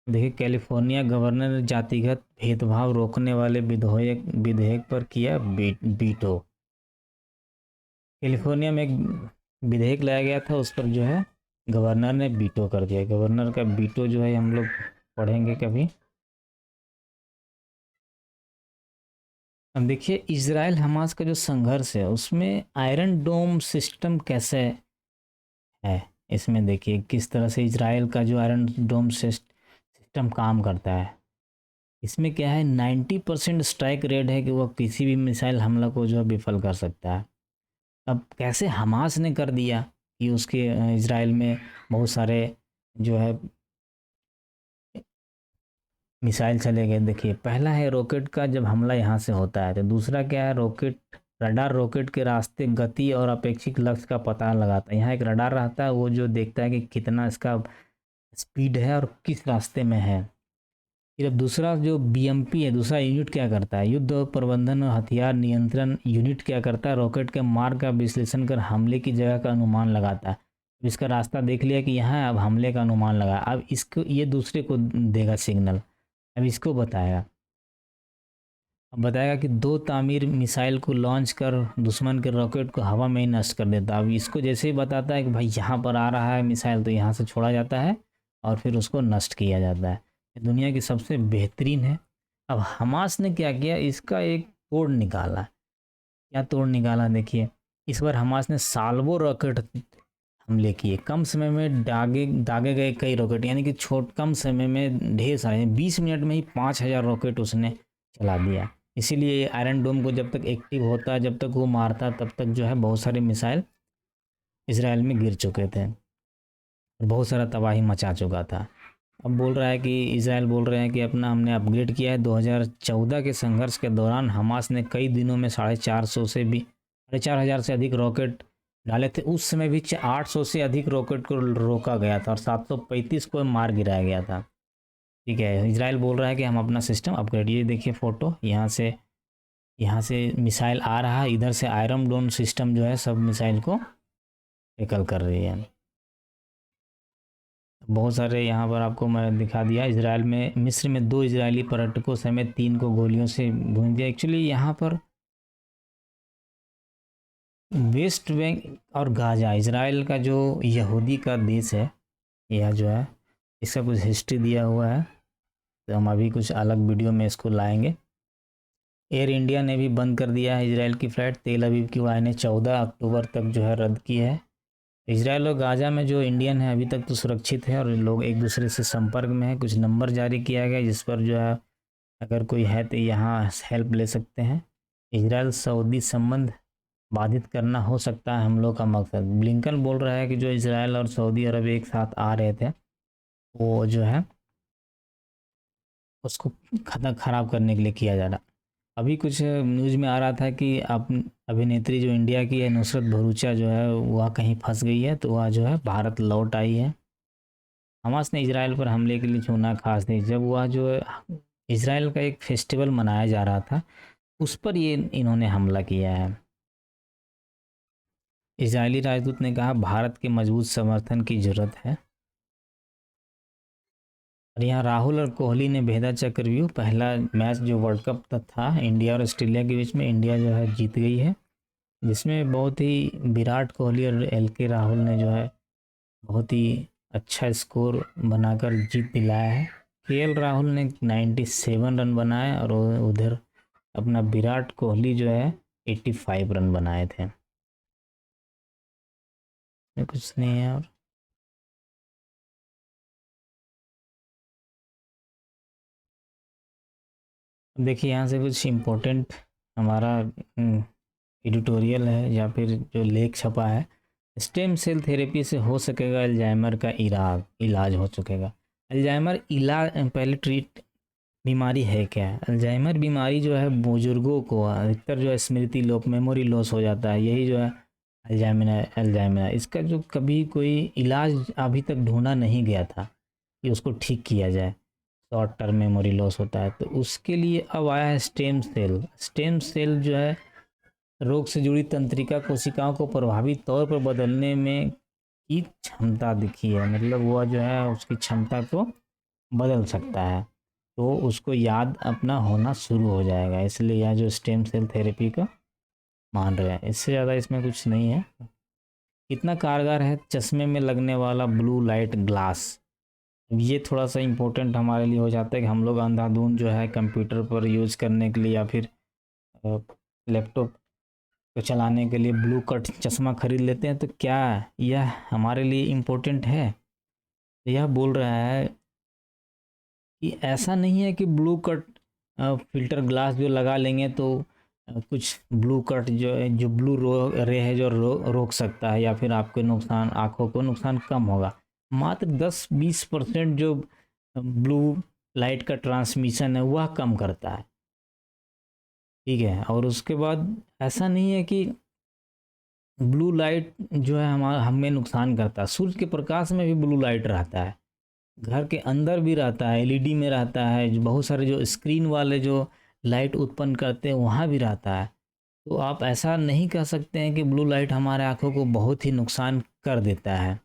देखिए, कैलिफोर्निया गवर्नर ने जातिगत भेदभाव रोकने वाले विधेयक पर किया वीटो। कैलिफोर्निया में एक विधेयक लाया गया था, उस पर जो है गवर्नर ने वीटो कर दिया। गवर्नर का वीटो जो है हम लोग पढ़ेंगे कभी। अब देखिए इजराइल हमास का जो संघर्ष है उसमें आयरन डोम सिस्टम कैसे है, इसमें देखिए किस तरह से इजराइल का जो आयरन डोम सिस्टम काम करता है। इसमें क्या है, 90% स्ट्राइक रेट है कि वह किसी भी मिसाइल हमला को जो है विफल कर सकता है। अब कैसे हमास ने कर दिया कि उसके इजराइल में बहुत सारे जो है मिसाइल चले गए। देखिए पहला है रॉकेट का जब हमला यहाँ से होता है, तो दूसरा क्या है, रॉकेट रडार रॉकेट के रास्ते गति और अपेक्षित लक्ष्य का पता लगाता है। यहाँ एक रडार रहता है वो जो देखता है कि कितना इसका स्पीड है और किस रास्ते में है। फिर अब दूसरा जो बीएमपी है, दूसरा यूनिट क्या करता है, युद्ध और प्रबंधन और हथियार नियंत्रण यूनिट क्या करता है, रॉकेट के मार्ग का विश्लेषण कर हमले की जगह का अनुमान लगाता है। इसका रास्ता देख लिया कि यहाँ है, अब हमले का अनुमान लगा, अब इसको ये दूसरे को देगा सिग्नल, अब इसको बताएगा। अब बताएगा कि दो तामीर मिसाइल को लॉन्च कर दुश्मन के रॉकेट को हवा में ही नष्ट कर देता है। अब इसको जैसे ही बताता है कि भाई यहाँ पर आ रहा है मिसाइल, तो यहाँ से छोड़ा जाता है और फिर उसको नष्ट किया जाता है। ये दुनिया की सबसे बेहतरीन है। अब हमास ने क्या किया, इसका एक तोड़ निकाला। क्या तोड़ निकाला, देखिए इस बार हमास ने साल्वो रॉकेट हमले किए। कम समय में दागे दागे गए कई रॉकेट, यानी कि कम समय में ढेर सारे, 20 मिनट में ही 5,000 रॉकेट उसने चला दिया। इसीलिए आयरन डोम को जब तक एक्टिव होता, जब तक वो मारता, तब तक जो है बहुत सारे मिसाइल इसराइल में गिर चुके थे और बहुत सारा तबाही मचा चुका था। अब बोल रहा है कि इसराइल बोल रहे हैं कि अपना हमने अपग्रेड किया है। 2014 के संघर्ष के दौरान हमास ने कई दिनों में 450 से भी 4,500 से अधिक रॉकेट डाले थे। उस समय भी 800 से अधिक रॉकेट को रोका गया था और 735 को मार गिराया गया था। ठीक है, इसराइल बोल रहा है कि हम अपना सिस्टम अपग्रेड, ये देखिए फ़ोटो, यहाँ से मिसाइल आ रहा है, इधर से आयरन डोम सिस्टम जो है सब मिसाइल को टैकल कर रही है। बहुत सारे यहाँ पर आपको मैं दिखा दिया। इसराइल में मिस्र में 2 इजरायली पर्यटकों समेत 3 को गोलियों से भून दिया। एक्चुअली यहाँ पर वेस्ट बैंक और गाज़ा इसराइल का जो यहूदी का देश है, यह जो है इसका कुछ हिस्ट्री दिया हुआ है, तो हम अभी कुछ अलग वीडियो में इसको लाएंगे। एयर इंडिया ने भी बंद कर दिया है इसराइल की फ़्लाइट। तेल अवीव की उड़ानें 14 अक्टूबर तक जो है रद्द की है। इसराइल और गाज़ा में जो इंडियन है अभी तक तो सुरक्षित है और लोग एक दूसरे से संपर्क में है। कुछ नंबर जारी किया गया जिस पर जो है अगर कोई है तो यहाँ हेल्प ले सकते हैं। इसराइल सऊदी संबंध बाधित करना हो सकता है हम लोग का मकसद। ब्लिंकन बोल रहा है कि जो इसराइल और सऊदी अरब एक साथ आ रहे थे वो जो है उसको ख़राब करने के लिए किया जा रहा। अभी कुछ न्यूज़ में आ रहा था कि अभिनेत्री जो इंडिया की है नुसरत भरूचा जो है वह कहीं फंस गई है, तो वह जो है भारत लौट आई है। हमास ने इजराइल पर हमले के लिए चुना खास नहीं, जब वह जो है इजराइल का एक फेस्टिवल मनाया जा रहा था उस पर ये इन्होंने हमला किया है। इजरायली राजदूत ने कहा भारत के मजबूत समर्थन की जरूरत है। और यहाँ राहुल और कोहली ने भेजा चक्रव्यूह। पहला मैच जो वर्ल्ड कप तक था इंडिया और ऑस्ट्रेलिया के बीच में, इंडिया जो है जीत गई है, जिसमें बहुत ही विराट कोहली और LK राहुल ने जो है बहुत ही अच्छा स्कोर बनाकर जीत दिलाया है। KL राहुल ने 97 रन बनाए और उधर अपना विराट कोहली जो है 85 रन बनाए थे। कुछ नहीं है। और देखिए यहाँ से कुछ इम्पोर्टेंट हमारा एडिटोरियल है या फिर जो लेख छपा है। स्टेम सेल थेरेपी से हो सकेगा अल्जाइमर का इलाज हो चुकेगा। अल्जाइमर इलाज पहले ट्रीट बीमारी है क्या है? अल्जाइमर बीमारी जो है बुजुर्गों को अधिकतर जो है स्मृति लोप मेमोरी लॉस हो जाता है, यही जो है अल्जाइमर। इसका जो कभी कोई इलाज अभी तक ढूंढा नहीं गया था कि उसको ठीक किया जाए। शॉर्ट टर्म मेमोरी लॉस होता है तो उसके लिए अब आया है स्टेम सेल। स्टेम सेल जो है रोग से जुड़ी तंत्रिका कोशिकाओं को प्रभावी तौर पर बदलने में की क्षमता दिखी है, मतलब वह जो है उसकी क्षमता को बदल सकता है, तो उसको याद अपना होना शुरू हो जाएगा। इसलिए यह जो स्टेम सेल थेरेपी का मान रहे हैं, इससे ज़्यादा इसमें कुछ नहीं है। कितना कारगर है चश्मे में लगने वाला ब्लू लाइट ग्लास। ये थोड़ा सा इम्पोर्टेंट हमारे लिए हो जाता है कि हम लोग अंधाधुंध जो है कंप्यूटर पर यूज़ करने के लिए या फिर लैपटॉप को चलाने के लिए ब्लू कट चश्मा खरीद लेते हैं, तो क्या यह हमारे लिए इम्पोर्टेंट है? यह बोल रहा है कि ऐसा नहीं है कि ब्लू कट फिल्टर ग्लास जो लगा लेंगे तो कुछ ब्लू कट जो है, जो ब्लू रे है जो रोक सकता है, या फिर आपके नुकसान, आँखों को नुकसान कम होगा। मात्र 10-20% जो ब्लू लाइट का ट्रांसमिशन है वह कम करता है, ठीक है। और उसके बाद ऐसा नहीं है कि ब्लू लाइट जो है हमारा हमें नुकसान करता है। सूर्य के प्रकाश में भी ब्लू लाइट रहता है, घर के अंदर भी रहता है, एलईडी में रहता है, जो बहुत सारे जो स्क्रीन वाले जो लाइट उत्पन्न करते हैं वहाँ भी रहता है। तो आप ऐसा नहीं कह सकते हैं कि ब्लू लाइट हमारे आँखों को बहुत ही नुकसान कर देता है,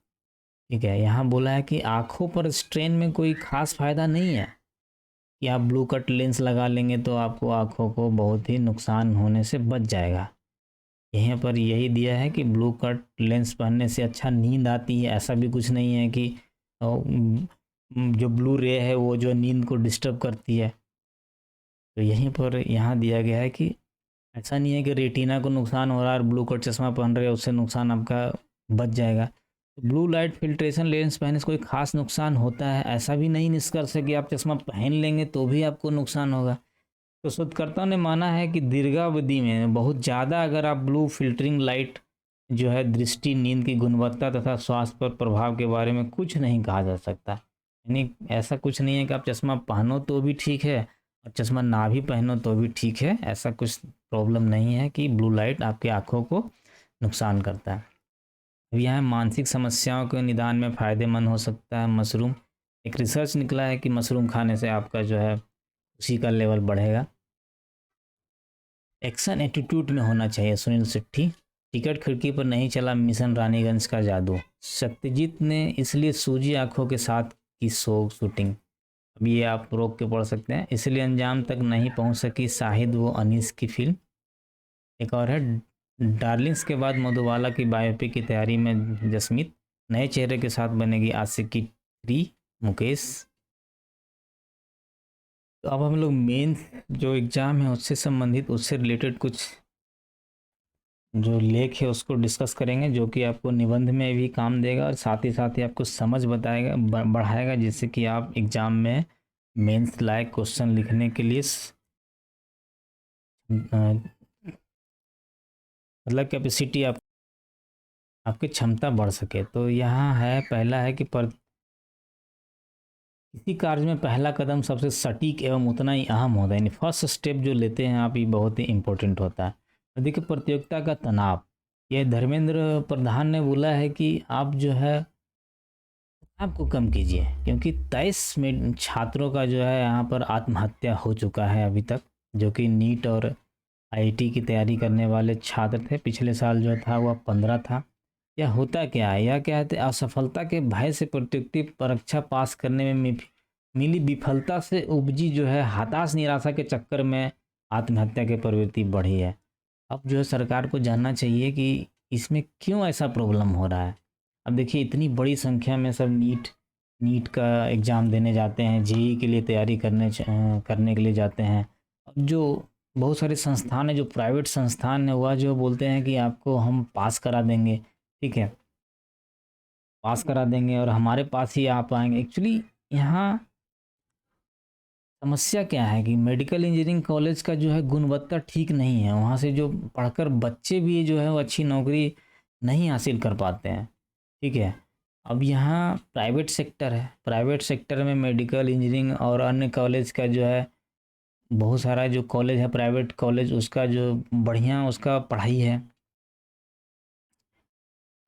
ठीक है। यहाँ बोला है कि आँखों पर स्ट्रेन में कोई ख़ास फ़ायदा नहीं है कि आप ब्लू कट लेंस लगा लेंगे तो आपको आँखों को बहुत ही नुकसान होने से बच जाएगा। यहाँ पर यही दिया है कि ब्लू कट लेंस पहनने से अच्छा नींद आती है। ऐसा भी कुछ नहीं है कि जो ब्लू रे है वो जो नींद को डिस्टर्ब करती है। तो यहीं पर यहाँ दिया गया है कि ऐसा नहीं है कि रेटिना को नुकसान हो रहा है और ब्लू कट चश्मा पहन रहे हो उससे नुकसान आपका बच जाएगा। तो ब्लू लाइट फिल्ट्रेशन लेंस पहनने से कोई खास नुकसान होता है ऐसा भी नहीं निष्कर्ष है कि आप चश्मा पहन लेंगे तो भी आपको नुकसान होगा। तो शोधकर्ताओं ने माना है कि दीर्घावधि में बहुत ज़्यादा अगर आप ब्लू फिल्टरिंग लाइट जो है दृष्टि, नींद की गुणवत्ता तथा स्वास्थ्य पर प्रभाव के बारे में कुछ नहीं कहा जा सकता। यानी ऐसा कुछ नहीं है कि आप चश्मा पहनो तो भी ठीक है और चश्मा ना भी पहनो तो भी ठीक है। ऐसा कुछ प्रॉब्लम नहीं है कि ब्लू लाइट आपकी आँखों को नुकसान करता है। अब यहाँ मानसिक समस्याओं के निदान में फ़ायदेमंद हो सकता है मशरूम। एक रिसर्च निकला है कि मशरूम खाने से आपका जो है खुशी का लेवल बढ़ेगा। एक्शन एटीट्यूड में होना चाहिए। सुनील शेट्टी। टिकट खिड़की पर नहीं चला मिशन रानीगंज का जादू। सत्यजीत ने इसलिए सूजी आंखों के साथ की शूटिंग। अब ये आप रोक के पढ़ सकते हैं। इसलिए अंजाम तक नहीं पहुंच सकी शाहिद वो अनीस की फिल्म। एक और है डार्लिंग्स के बाद मधुबाला की बायोपिक की तैयारी में जसमीत। नए चेहरे के साथ बनेगी आशिकी 3 मुकेश। तो अब हम लोग मेन जो एग्ज़ाम है उससे संबंधित, उससे रिलेटेड कुछ जो लेख है उसको डिस्कस करेंगे, जो कि आपको निबंध में भी काम देगा और साथ ही आपको समझ बताएगा, बढ़ाएगा, जिससे कि आप एग्ज़ाम में मेंस लायक क्वेश्चन लिखने के लिए मतलब कैपेसिटी आपकी क्षमता बढ़ सके। तो यहाँ है पहला है कि किसी कार्य में पहला कदम सबसे सटीक एवं उतना ही अहम होता है। यानी फर्स्ट स्टेप जो लेते हैं आप, ये बहुत ही इम्पोर्टेंट होता है। तो देखिए प्रतियोगिता का तनाव, ये धर्मेंद्र प्रधान ने बोला है कि आप जो है तनाव को कम कीजिए, क्योंकि 23 में छात्रों का जो है यहाँ पर आत्महत्या हो चुका है अभी तक, जो कि नीट और आईआईटी की तैयारी करने वाले छात्र थे। पिछले साल जो था वह 15 था। यह होता क्या है, यह क्या है, असफलता के भय से प्रतियोगिता परीक्षा पास करने में मिली विफलता से उपजी जो है हताश निराशा के चक्कर में आत्महत्या की प्रवृत्ति बढ़ी है। अब जो है सरकार को जानना चाहिए कि इसमें क्यों ऐसा प्रॉब्लम हो रहा है। अब देखिए इतनी बड़ी संख्या में सब नीट का एग्ज़ाम देने जाते हैं, जेईई के लिए तैयारी करने के लिए जाते हैं। अब जो बहुत सारे संस्थान है, जो प्राइवेट संस्थान है, वह जो बोलते हैं कि आपको हम पास करा देंगे, ठीक है, पास करा देंगे और हमारे पास ही आप आएंगे। एक्चुअली यहाँ समस्या क्या है कि मेडिकल इंजीनियरिंग कॉलेज का जो है गुणवत्ता ठीक नहीं है। वहाँ से जो पढ़कर बच्चे भी जो है वो अच्छी नौकरी नहीं हासिल कर पाते हैं, ठीक है। अब यहाँ प्राइवेट सेक्टर है, प्राइवेट सेक्टर में मेडिकल इंजीनियरिंग और अन्य कॉलेज का जो है बहुत सारा जो कॉलेज है प्राइवेट कॉलेज, उसका जो बढ़िया उसका पढ़ाई है।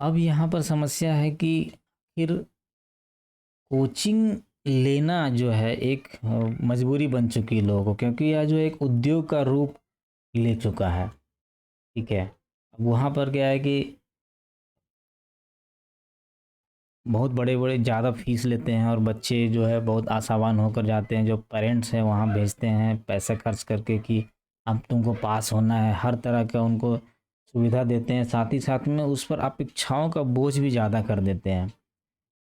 अब यहाँ पर समस्या है कि फिर कोचिंग लेना जो है एक मजबूरी बन चुकी है लोगों को, क्योंकि यह जो एक उद्योग का रूप ले चुका है, ठीक है। अब वहाँ पर क्या है कि बहुत बड़े बड़े ज़्यादा फीस लेते हैं और बच्चे जो है बहुत आशावान होकर जाते हैं। जो पेरेंट्स हैं वहाँ भेजते हैं पैसा खर्च करके कि अब तुमको पास होना है, हर तरह का उनको सुविधा देते हैं, साथ ही साथ में उस पर अपेक्षाओं का बोझ भी ज़्यादा कर देते हैं।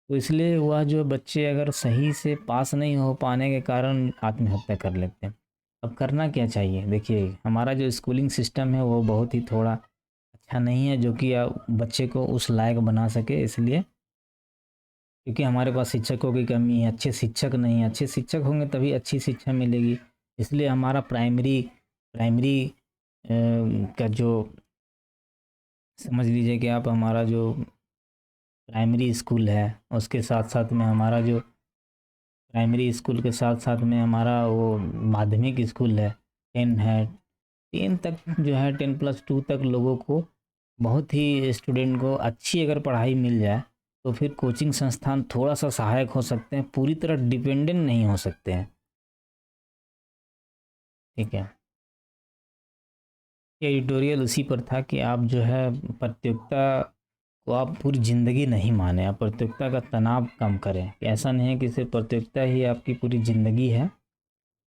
तो इसलिए वह जो बच्चे अगर सही से पास नहीं हो पाने के कारण आत्महत्या कर लेते हैं। अब करना क्या चाहिए? देखिए, हमारा जो स्कूलिंग सिस्टम है वो बहुत ही थोड़ा अच्छा नहीं है, जो कि बच्चे को उस लायक बना सके, इसलिए क्योंकि हमारे पास शिक्षकों की कमी है, अच्छे शिक्षक नहीं हैं, अच्छे शिक्षक होंगे तभी अच्छी शिक्षा मिलेगी। इसलिए हमारा प्राइमरी प्राइमरी का जो समझ लीजिए कि आप हमारा जो प्राइमरी स्कूल है, उसके साथ-साथ में हमारा जो प्राइमरी स्कूल के साथ-साथ में हमारा वो माध्यमिक स्कूल है, 10 है, 10 तक जो है 10+2 तक लोगों को बहुत ही स्टूडेंट को अच्छी अगर पढ़ाई मिल जाए, तो फिर कोचिंग संस्थान थोड़ा-सा सहायक हो सकते हैं, पूरी तरह डिपेंडेंट नहीं हो सकते हैं। ठीक है। ये एडिटोरियल उसी पर था कि आप जो है प्रतियोगिता को आप पूरी ज़िंदगी नहीं माने, आप प्रतियोगिता का तनाव कम करें। कि ऐसा नहीं है कि सिर्फ प्रतियोगिता ही आपकी पूरी ज़िंदगी है।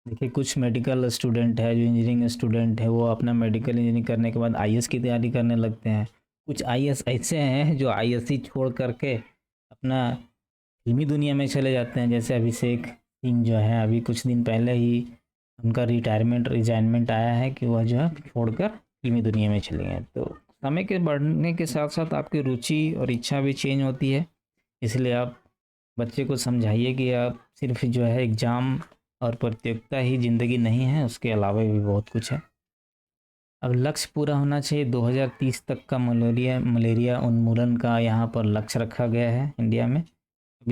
देखिए, कुछ मेडिकल स्टूडेंट है, जो इंजीनियरिंग स्टूडेंट है, वो अपना मेडिकल इंजीनियरिंग करने के बाद आईएएस की तैयारी करने लगते हैं। कुछ आईएएस ऐसे हैं जो आईएएससी छोड़ करके अपना फिल्मी दुनिया में चले जाते हैं, जैसे अभिषेक सिंह जो है, अभी कुछ दिन पहले ही उनका रिटायरमेंट आया है कि वह जो है छोड़कर फिल्मी दुनिया में चले गए। तो समय के बढ़ने के साथ साथ आपकी रुचि और इच्छा भी चेंज होती है, इसलिए आप बच्चे को समझाइए कि आप सिर्फ जो है एग्ज़ाम और प्रतियोगिता ही ज़िंदगी नहीं है, उसके अलावा भी बहुत कुछ है। अब लक्ष्य पूरा होना चाहिए, 2030 तक का मलेरिया उन्मूलन का यहाँ पर लक्ष्य रखा गया है इंडिया में। अब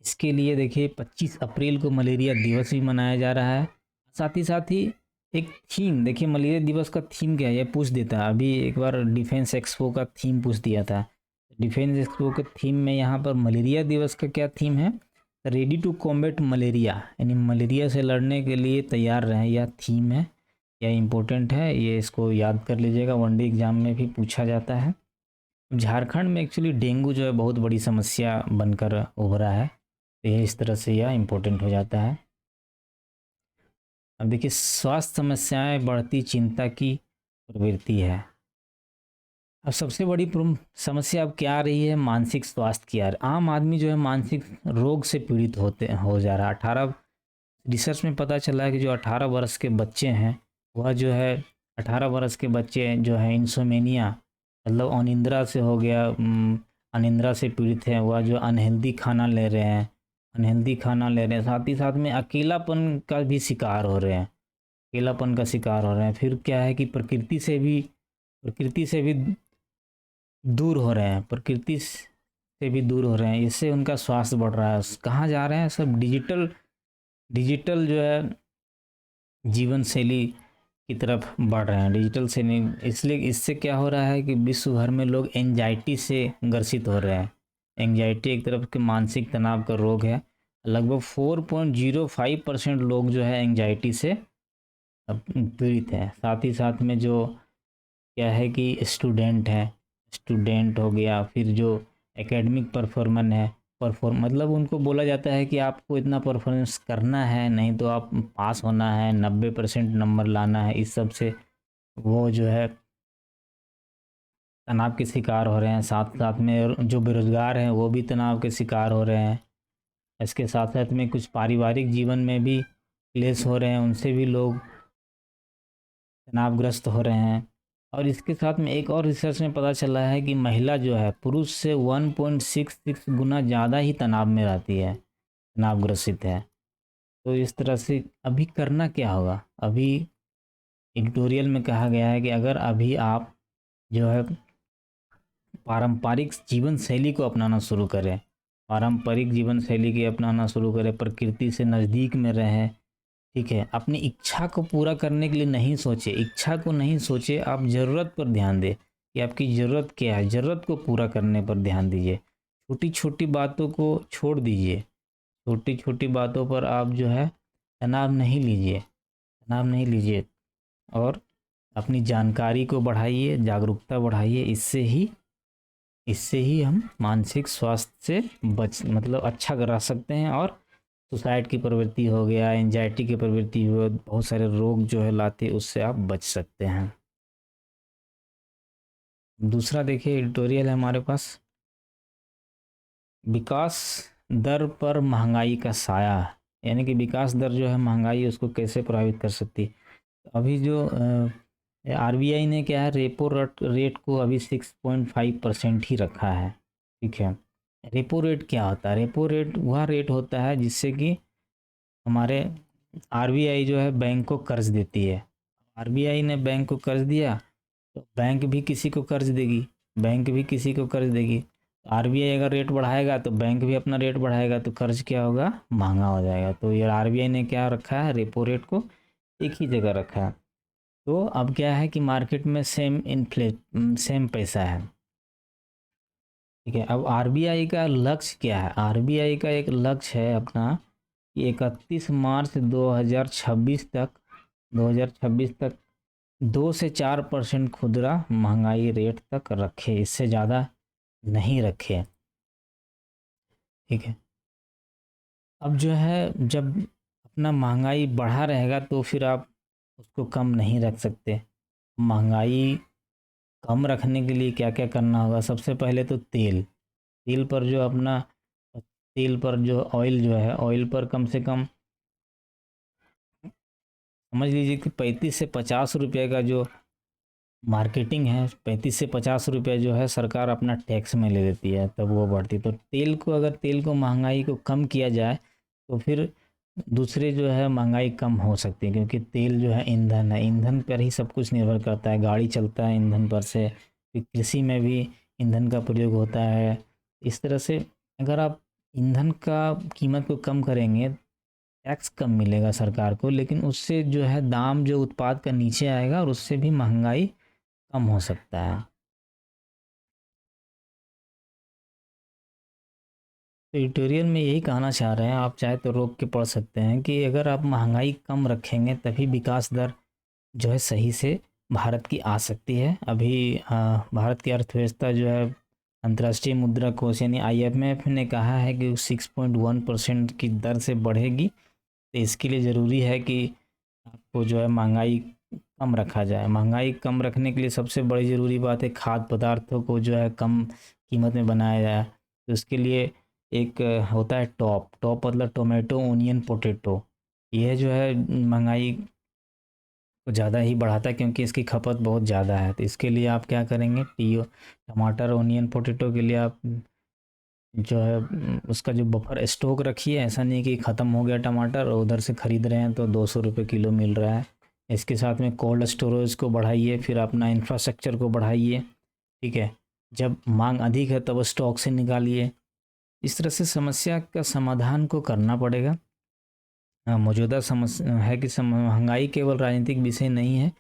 इसके लिए देखिए 25 अप्रैल को मलेरिया दिवस भी मनाया जा रहा है। साथ ही एक थीम, देखिए मलेरिया दिवस का थीम क्या है, ये पूछ देता है। अभी एक बार डिफेंस एक्सपो का थीम पूछ दिया था। डिफेंस एक्सपो के थीम में यहाँ पर मलेरिया दिवस का क्या थीम है? रेडी टू कॉम्बैट मलेरिया, यानी मलेरिया से लड़ने के लिए तैयार रहें, यह थीम है। यह इम्पोर्टेंट है, ये इसको याद कर लीजिएगा, वनडे एग्जाम में भी पूछा जाता है। झारखंड में एक्चुअली डेंगू जो है बहुत बड़ी समस्या बनकर उभरा है, तो ये इस तरह से यह इम्पोर्टेंट हो जाता है। अब देखिए, स्वास्थ्य समस्याएं बढ़ती चिंता की प्रवृत्ति है। अब सबसे बड़ी समस्या अब क्या आ रही है? मानसिक स्वास्थ्य की आ रही। आम आदमी जो है मानसिक रोग से पीड़ित हो जा रहा है। 18 रिसर्च में पता चला है कि जो 18 वर्ष के बच्चे हैं, वह जो है 18 वर्ष के बच्चे जो है इंसोमेनिया, मतलब अनिंद्रा से हो गया, अनिंद्रा से पीड़ित है। वह जो अनहेल्दी खाना ले रहे हैं, साथ ही साथ में अकेलापन का भी शिकार हो रहे हैं, फिर क्या है कि प्रकृति से भी दूर हो रहे हैं, इससे उनका स्वास्थ्य बढ़ रहा है। कहाँ जा रहे हैं सब? डिजिटल जो है जीवन शैली की तरफ बढ़ रहे हैं, डिजिटल से नहीं। इसलिए इससे क्या हो रहा है कि विश्व भर में लोग एंजाइटी से ग्रसित हो रहे हैं। एंजाइटी एक तरफ के मानसिक तनाव का रोग है। लगभग 4.05% लोग जो है एंजाइटी से पीड़ित हैं। साथ ही साथ में जो क्या है कि स्टूडेंट हो गया, फिर जो एकेडमिक परफॉर्म मतलब उनको बोला जाता है कि आपको इतना परफॉर्मेंस करना है, नहीं तो आप पास होना है, 90% नंबर लाना है। इस सब से वो जो है तनाव के शिकार हो रहे हैं। साथ साथ में जो बेरोजगार हैं वो भी तनाव के शिकार हो रहे हैं। इसके साथ साथ में कुछ पारिवारिक जीवन में भी क्लेश हो रहे हैं, उनसे भी लोग तनावग्रस्त हो रहे हैं। और इसके साथ में एक और रिसर्च में पता चला है कि महिला जो है पुरुष से 1.66 गुना ज़्यादा ही तनाव में रहती है, तनावग्रसित है। तो इस तरह से अभी करना क्या होगा? अभी एडिटोरियल में कहा गया है कि अगर अभी आप जो है पारंपरिक जीवन शैली को अपनाना शुरू करें, प्रकृति से नज़दीक में रहें, ठीक है। अपनी इच्छा को पूरा करने के लिए नहीं सोचे, आप ज़रूरत पर ध्यान दें कि आपकी ज़रूरत क्या है, ज़रूरत को पूरा करने पर ध्यान दीजिए। छोटी छोटी बातों को छोड़ दीजिए, छोटी छोटी बातों पर आप जो है तनाव नहीं लीजिए और अपनी जानकारी को बढ़ाइए, जागरूकता बढ़ाइए। इससे ही हम मानसिक स्वास्थ्य से मतलब अच्छा करा सकते हैं। और सुसाइड की प्रवृत्ति हो गया, एंजाइटी की प्रवृत्ति हो, बहुत सारे रोग जो है लाते, उससे आप बच सकते हैं। दूसरा देखिए एडिटोरियल है हमारे पास, विकास दर पर महंगाई का साया, यानी कि विकास दर जो है महंगाई उसको कैसे प्रभावित कर सकती है। अभी जो आरबीआई ने क्या है, रेपो रेट को अभी 6.5% ही रखा है। ठीक है, रेपो रेट क्या होता है? रेपो रेट वह रेट होता है जिससे कि हमारे आरबीआई जो है बैंक को कर्ज देती है। आरबीआई ने बैंक को कर्ज दिया तो बैंक भी किसी को कर्ज देगी, बैंक भी किसी को कर्ज देगी। आरबीआई अगर रेट बढ़ाएगा तो बैंक भी अपना रेट बढ़ाएगा, तो कर्ज क्या होगा, महंगा हो जाएगा। तो ये आरबीआई ने क्या रखा है, रेपो रेट को एक ही जगह रखा है। तो अब क्या है कि मार्केट में सेम पैसा है। ठीक है, अब आरबीआई का लक्ष्य क्या है? आरबीआई का एक लक्ष्य है अपना कि 31 मार्च 2026 तक 2 से 4% खुदरा महंगाई रेट तक रखे, इससे ज़्यादा नहीं रखे। ठीक है, अब जो है जब अपना महंगाई बढ़ा रहेगा तो फिर आप उसको कम नहीं रख सकते। महंगाई कम रखने के लिए क्या क्या करना होगा? सबसे पहले तो तेल, तेल पर जो अपना तेल पर जो ऑयल जो है, ऑयल पर कम से कम समझ लीजिए कि 35 से 50 रुपये का जो मार्केटिंग है, 35 से 50 रुपये जो है सरकार अपना टैक्स में ले लेती है, तब वो बढ़ती। तो तेल को, अगर तेल को महंगाई को कम किया जाए तो फिर दूसरे जो है महंगाई कम हो सकती है, क्योंकि तेल जो है ईंधन है, ईंधन पर ही सब कुछ निर्भर करता है। गाड़ी चलता है ईंधन पर से, फिर कृषि में भी ईंधन का प्रयोग होता है। इस तरह से अगर आप ईंधन का कीमत को कम करेंगे, टैक्स कम मिलेगा सरकार को, लेकिन उससे जो है दाम जो उत्पाद का नीचे आएगा और उससे भी महंगाई कम हो सकता है। तो एडिटोरियल में यही कहना चाह रहे हैं, आप चाहे तो रोक के पढ़ सकते हैं कि अगर आप महंगाई कम रखेंगे तभी विकास दर जो है सही से भारत की आ सकती है। अभी भारत की अर्थव्यवस्था जो है अंतर्राष्ट्रीय मुद्रा कोष यानी आईएमएफ ने कहा है कि 6.1% की दर से बढ़ेगी। तो इसके लिए ज़रूरी है कि आपको जो है महंगाई कम रखा जाए। महंगाई कम रखने के लिए सबसे बड़ी ज़रूरी बात है खाद्य पदार्थों को जो है कम कीमत में बनाया जाए। तो इसके लिए एक होता है टॉप, टॉप मतलब टोमेटो ओनियन पोटैटो। यह जो है महंगाई को ज़्यादा ही बढ़ाता है क्योंकि इसकी खपत बहुत ज़्यादा है। तो इसके लिए आप क्या करेंगे, टमाटर ओनियन पोटैटो के लिए आप जो है उसका जो बफर स्टॉक रखिए। ऐसा नहीं कि ख़त्म हो गया टमाटर और उधर से ख़रीद रहे हैं तो 200 रुपये किलो मिल रहा है। इसके साथ में कोल्ड स्टोरेज को बढ़ाइए, फिर अपना इंफ्रास्ट्रक्चर को बढ़ाइए। ठीक है, जब मांग अधिक है तब स्टॉक से निकालिए। इस तरह से समस्या का समाधान को करना पड़ेगा। मौजूदा समस्या है कि महंगाई केवल राजनीतिक विषय नहीं है।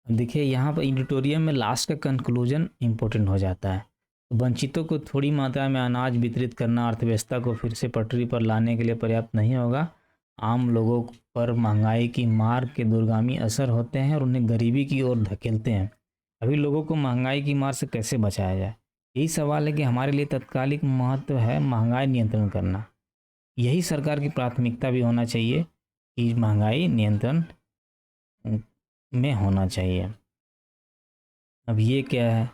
देखिए यहाँ पर एडिटोरियम में लास्ट का कंक्लूजन इम्पोर्टेंट हो जाता है। तो वंचितों को थोड़ी मात्रा में अनाज वितरित करना अर्थव्यवस्था को फिर से पटरी पर लाने के लिए पर्याप्त नहीं होगा। आम लोगों पर महंगाई की मार के दूरगामी असर होते हैं और उन्हें गरीबी की ओर धकेलते हैं। अभी लोगों को महंगाई की मार से कैसे बचाया जाए, यही सवाल है कि हमारे लिए तत्कालिक महत्व है महंगाई नियंत्रण करना। यही सरकार की प्राथमिकता भी होना चाहिए कि महंगाई नियंत्रण में होना चाहिए। अब ये क्या है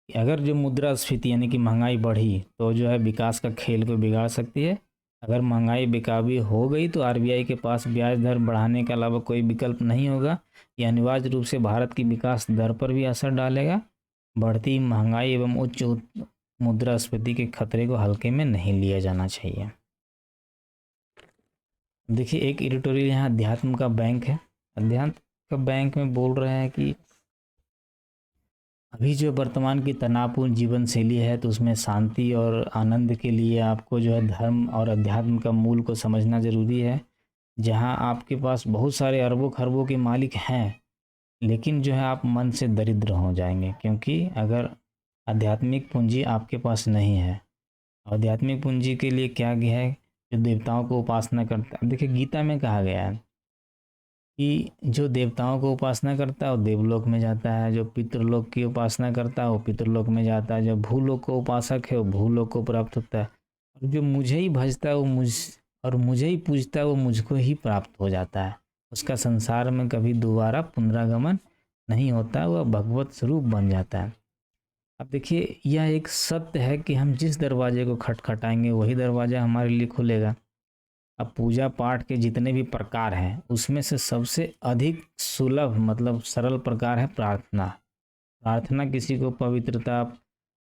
कि अगर जो मुद्रास्फीति यानी कि महंगाई बढ़ी तो जो है विकास का खेल को बिगाड़ सकती है। अगर महंगाई बेकाबू हो गई तो आरबीआई के पास ब्याज दर बढ़ाने के अलावा कोई विकल्प नहीं होगा। ये अनिवार्य रूप से भारत की विकास दर पर भी असर डालेगा। बढ़ती महंगाई एवं उच्च मुद्रास्फीति के खतरे को हल्के में नहीं लिया जाना चाहिए। देखिए एक एडिटोरियल यहाँ अध्यात्म का बैंक है। अध्यात्म का बैंक में बोल रहे हैं कि अभी जो वर्तमान की तनावपूर्ण जीवन शैली है तो उसमें शांति और आनंद के लिए आपको जो है धर्म और अध्यात्म का मूल को समझना ज़रूरी है। जहाँ आपके पास बहुत सारे अरबों खरबों के मालिक हैं, लेकिन जो है आप मन से दरिद्र हो जाएंगे, क्योंकि अगर आध्यात्मिक पूंजी आपके पास नहीं है। आध्यात्मिक पूंजी के लिए क्या गया है, जो देवताओं को उपासना करता है। देखिए गीता में कहा गया है कि जो देवताओं को उपासना करता है वो देवलोक में जाता है, जो पितृलोक की उपासना करता है वो पितृलोक में जाता है, जो भूलोक को उपासक है वो भूलोक को प्राप्त होता है, और जो मुझे ही भजता है वो मुझे ही पूजता है वो मुझको ही प्राप्त हो जाता है। उसका संसार में कभी दोबारा पुनरागमन नहीं होता है, वह भगवत स्वरूप बन जाता है। अब देखिए, यह एक सत्य है कि हम जिस दरवाजे को खटखटाएंगे वही दरवाज़ा हमारे लिए खुलेगा। अब पूजा पाठ के जितने भी प्रकार हैं उसमें से सबसे अधिक सुलभ मतलब सरल प्रकार है प्रार्थना। प्रार्थना किसी को पवित्रता,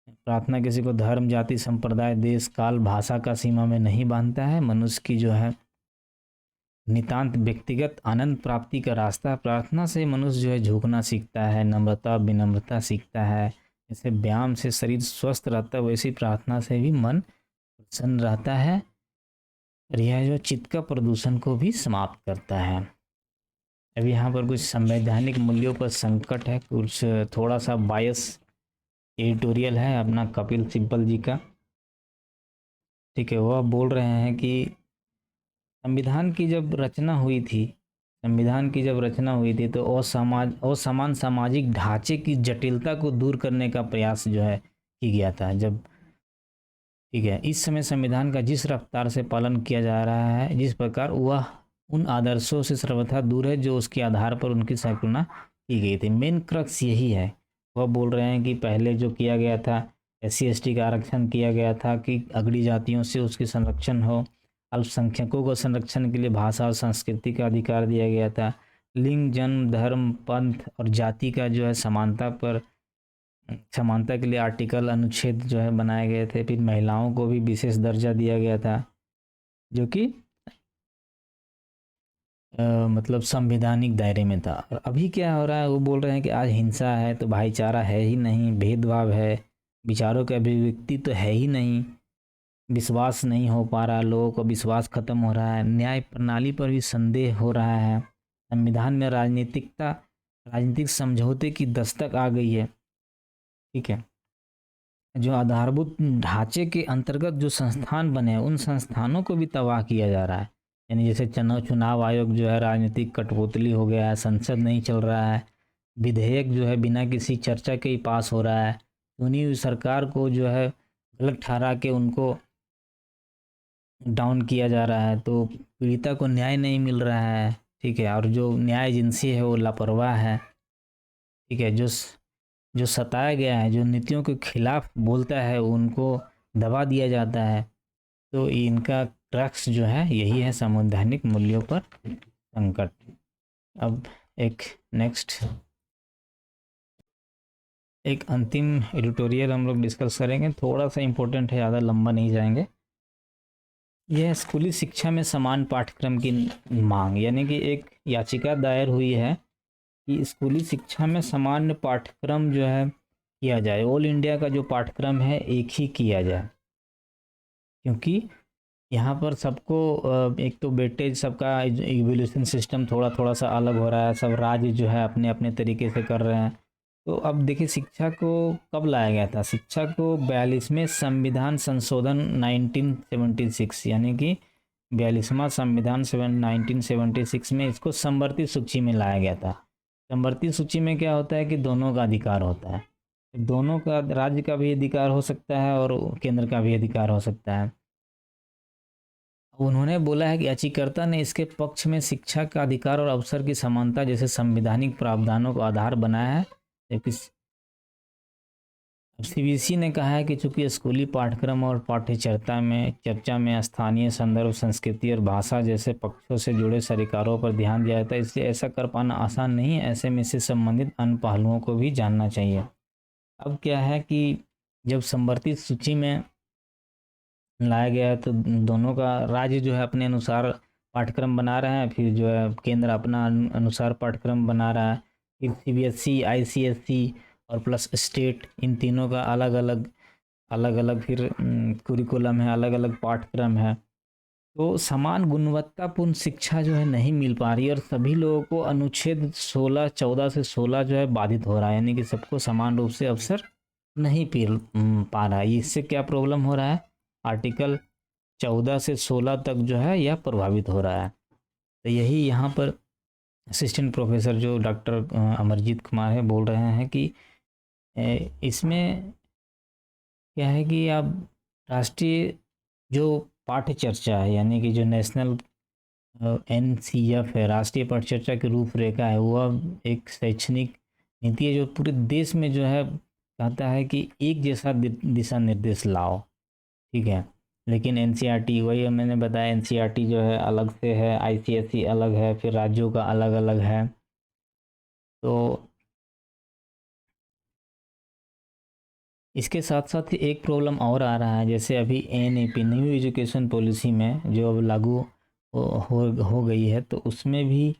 प्रार्थना किसी को धर्म, जाति, संप्रदाय, देश, काल, भाषा का सीमा में नहीं बांधता है। मनुष्य की जो है नितांत व्यक्तिगत आनंद प्राप्ति का रास्ता है। प्रार्थना से मनुष्य जो है झुकना सीखता है, नम्रता विनम्रता सीखता है। जैसे व्यायाम से शरीर स्वस्थ रहता है वैसी प्रार्थना से भी मन प्रसन्न रहता है और यह जो चित्त का प्रदूषण को भी समाप्त करता है। अब यहाँ पर कुछ संवैधानिक मूल्यों पर संकट है, कुछ थोड़ा सा बायस एडिटोरियल है अपना कपिल सिब्बल जी का। ठीक है, वह बोल रहे हैं कि संविधान की जब रचना हुई थी, संविधान की जब रचना हुई थी तो असमान सामाजिक ढांचे की जटिलता को दूर करने का प्रयास जो है की गया था। जब ठीक है, इस समय संविधान का जिस रफ्तार से पालन किया जा रहा है, जिस प्रकार वह उन आदर्शों से सर्वथा दूर है जो उसके आधार पर उनकी संकल्पना की गई थी। मेन क्रक्स यही है। वह बोल रहे हैं कि पहले जो किया गया था, SC ST का आरक्षण किया गया था कि अगड़ी जातियों से उसकी संरक्षण हो, अल्पसंख्यकों को संरक्षण के लिए भाषा और संस्कृति का अधिकार दिया गया था, लिंग, जन्म, धर्म, पंथ और जाति का जो है समानता के लिए आर्टिकल अनुच्छेद जो है बनाए गए थे। फिर महिलाओं को भी विशेष दर्जा दिया गया था जो कि मतलब संवैधानिक दायरे में था। और अभी क्या हो रहा है, वो बोल रहे हैं कि आज हिंसा है तो भाईचारा है ही नहीं, भेदभाव है, विचारों की अभिव्यक्ति तो है ही नहीं, विश्वास नहीं हो पा रहा, लोगों का विश्वास खत्म हो रहा है, न्याय प्रणाली पर भी संदेह हो रहा है, संविधान में राजनीतिक समझौते की दस्तक आ गई है। ठीक है, जो आधारभूत ढांचे के अंतर्गत जो संस्थान बने हैं उन संस्थानों को भी तबाह किया जा रहा है। यानी जैसे चुनाव आयोग जो है राजनीतिक कठपुतली हो गया है, संसद नहीं चल रहा है, विधेयक जो है बिना किसी चर्चा के ही पास हो रहा है, चुनी हुई सरकार को जो है गलत ठहरा के उनको डाउन किया जा रहा है, तो पीड़िता को न्याय नहीं मिल रहा है। ठीक है, और जो न्याय एजेंसी है वो लापरवाह है। ठीक है, जो सताया गया है, जो नीतियों के खिलाफ बोलता है उनको दबा दिया जाता है। तो इनका क्रक्स जो है यही है, संवैधानिक मूल्यों पर संकट। अब एक अंतिम एडिटोरियल हम लोग डिस्कस करेंगे, थोड़ा सा इम्पोर्टेंट है, ज़्यादा लंबा नहीं जाएंगे। यह स्कूली शिक्षा में समान पाठ्यक्रम की मांग, यानी कि एक याचिका दायर हुई है कि स्कूली शिक्षा में सामान्य पाठ्यक्रम जो है किया जाए, ऑल इंडिया का जो पाठ्यक्रम है एक ही किया जाए। क्योंकि यहाँ पर सबको एक तो वेटेज, सबका इवोल्यूशन सिस्टम थोड़ा थोड़ा सा अलग हो रहा है, सब राज्य जो है अपने अपने तरीके से कर रहे हैं। तो अब देखिए, शिक्षा को कब लाया गया था? शिक्षा को 42वें संविधान संशोधन 1976, यानी कि 42वां संविधान 1976 में इसको समवर्ती सूची में लाया गया था। समवर्ती सूची में क्या होता है कि दोनों का अधिकार होता है, दोनों का, राज्य का भी अधिकार हो सकता है और केंद्र का भी अधिकार हो सकता है। उन्होंने बोला है कि याचिकाकर्ता ने इसके पक्ष में शिक्षा का अधिकार और अवसर की समानता जैसे संवैधानिक प्रावधानों को आधार बनाया है। जबकि CBC ने कहा है कि चूंकि स्कूली पाठ्यक्रम और चर्चा में स्थानीय संदर्भ, संस्कृति और भाषा जैसे पक्षों से जुड़े सरोकारों पर ध्यान दिया जाता है, इसलिए ऐसा कर पाना आसान नहीं है। ऐसे में इससे संबंधित अन्य पहलुओं को भी जानना चाहिए। अब क्या है कि जब समवर्ती सूची में लाया गया है तो दोनों का, राज्य जो है अपने अनुसार पाठ्यक्रम बना रहे हैं, फिर जो है केंद्र अपना अनुसार पाठ्यक्रम बना रहा है। फिर CBSE, ICSE और प्लस स्टेट, इन तीनों का अलग अलग फिर कुरिकुलम है, अलग अलग पाठ्यक्रम है। तो समान गुणवत्तापूर्ण शिक्षा जो है नहीं मिल पा रही और सभी लोगों को अनुच्छेद 14 से 16 जो है बाधित हो रहा है, यानी कि सबको समान रूप से अवसर नहीं पा रहा है। इससे क्या प्रॉब्लम हो रहा है? आर्टिकल 14 से 16 तक जो है यह प्रभावित हो रहा है। तो यही यहाँ पर असिस्टेंट प्रोफेसर जो डॉक्टर अमरजीत कुमार है बोल रहे हैं कि इसमें क्या है कि अब राष्ट्रीय जो पाठ्य चर्चा है, यानी कि जो नेशनल NCF है, राष्ट्रीय पाठ्य चर्चा की रूपरेखा है, वह एक शैक्षणिक नीति है जो पूरे देश में जो है कहता है कि एक जैसा दिशा निर्देश लाओ, ठीक है। लेकिन एनसीईआरटी, वही मैंने बताया, एनसीईआरटी जो है अलग से है, आईसीएसई अलग है, फिर राज्यों का अलग अलग है। तो इसके साथ साथ एक प्रॉब्लम और आ रहा है, जैसे अभी एनईपी, न्यू एजुकेशन पॉलिसी में जो अब लागू हो गई है, तो उसमें भी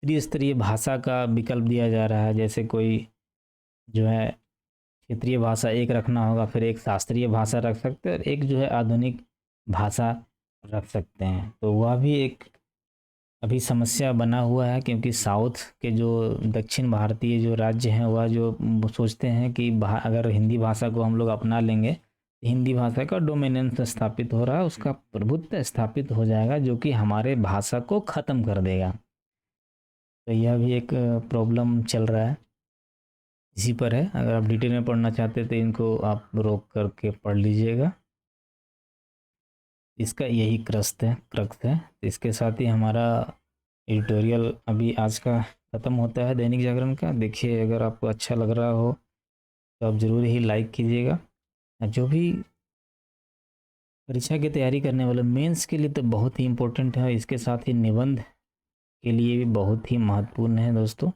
त्रिस्तरीय भाषा का विकल्प दिया जा रहा है। जैसे कोई जो है क्षेत्रीय भाषा एक रखना होगा, फिर एक शास्त्रीय भाषा रख सकते हैं, और एक जो है आधुनिक भाषा रख सकते हैं। तो वह भी एक अभी समस्या बना हुआ है, क्योंकि साउथ के जो दक्षिण भारतीय जो राज्य हैं, वह जो सोचते हैं कि अगर हिंदी भाषा को हम लोग अपना लेंगे तो हिंदी भाषा का डोमिनेंस स्थापित हो रहा है, उसका प्रभुत्व स्थापित हो जाएगा, जो कि हमारे भाषा को ख़त्म कर देगा। तो यह भी एक प्रॉब्लम चल रहा है, इसी पर है। अगर आप डिटेल में पढ़ना चाहते हैं तो इनको आप रोक करके पढ़ लीजिएगा। इसका यही क्रक्स है। तो इसके साथ ही हमारा एडिटोरियल अभी आज का ख़त्म होता है, दैनिक जागरण का। देखिए, अगर आपको अच्छा लग रहा हो तो आप ज़रूर ही लाइक कीजिएगा। जो भी परीक्षा की तैयारी करने वाले, मेंस के लिए तो बहुत ही इम्पोर्टेंट है, इसके साथ ही निबंध के लिए भी बहुत ही महत्वपूर्ण है दोस्तों।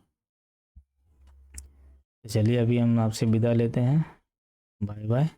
चलिए, अभी हम आपसे विदा लेते हैं। Bye bye.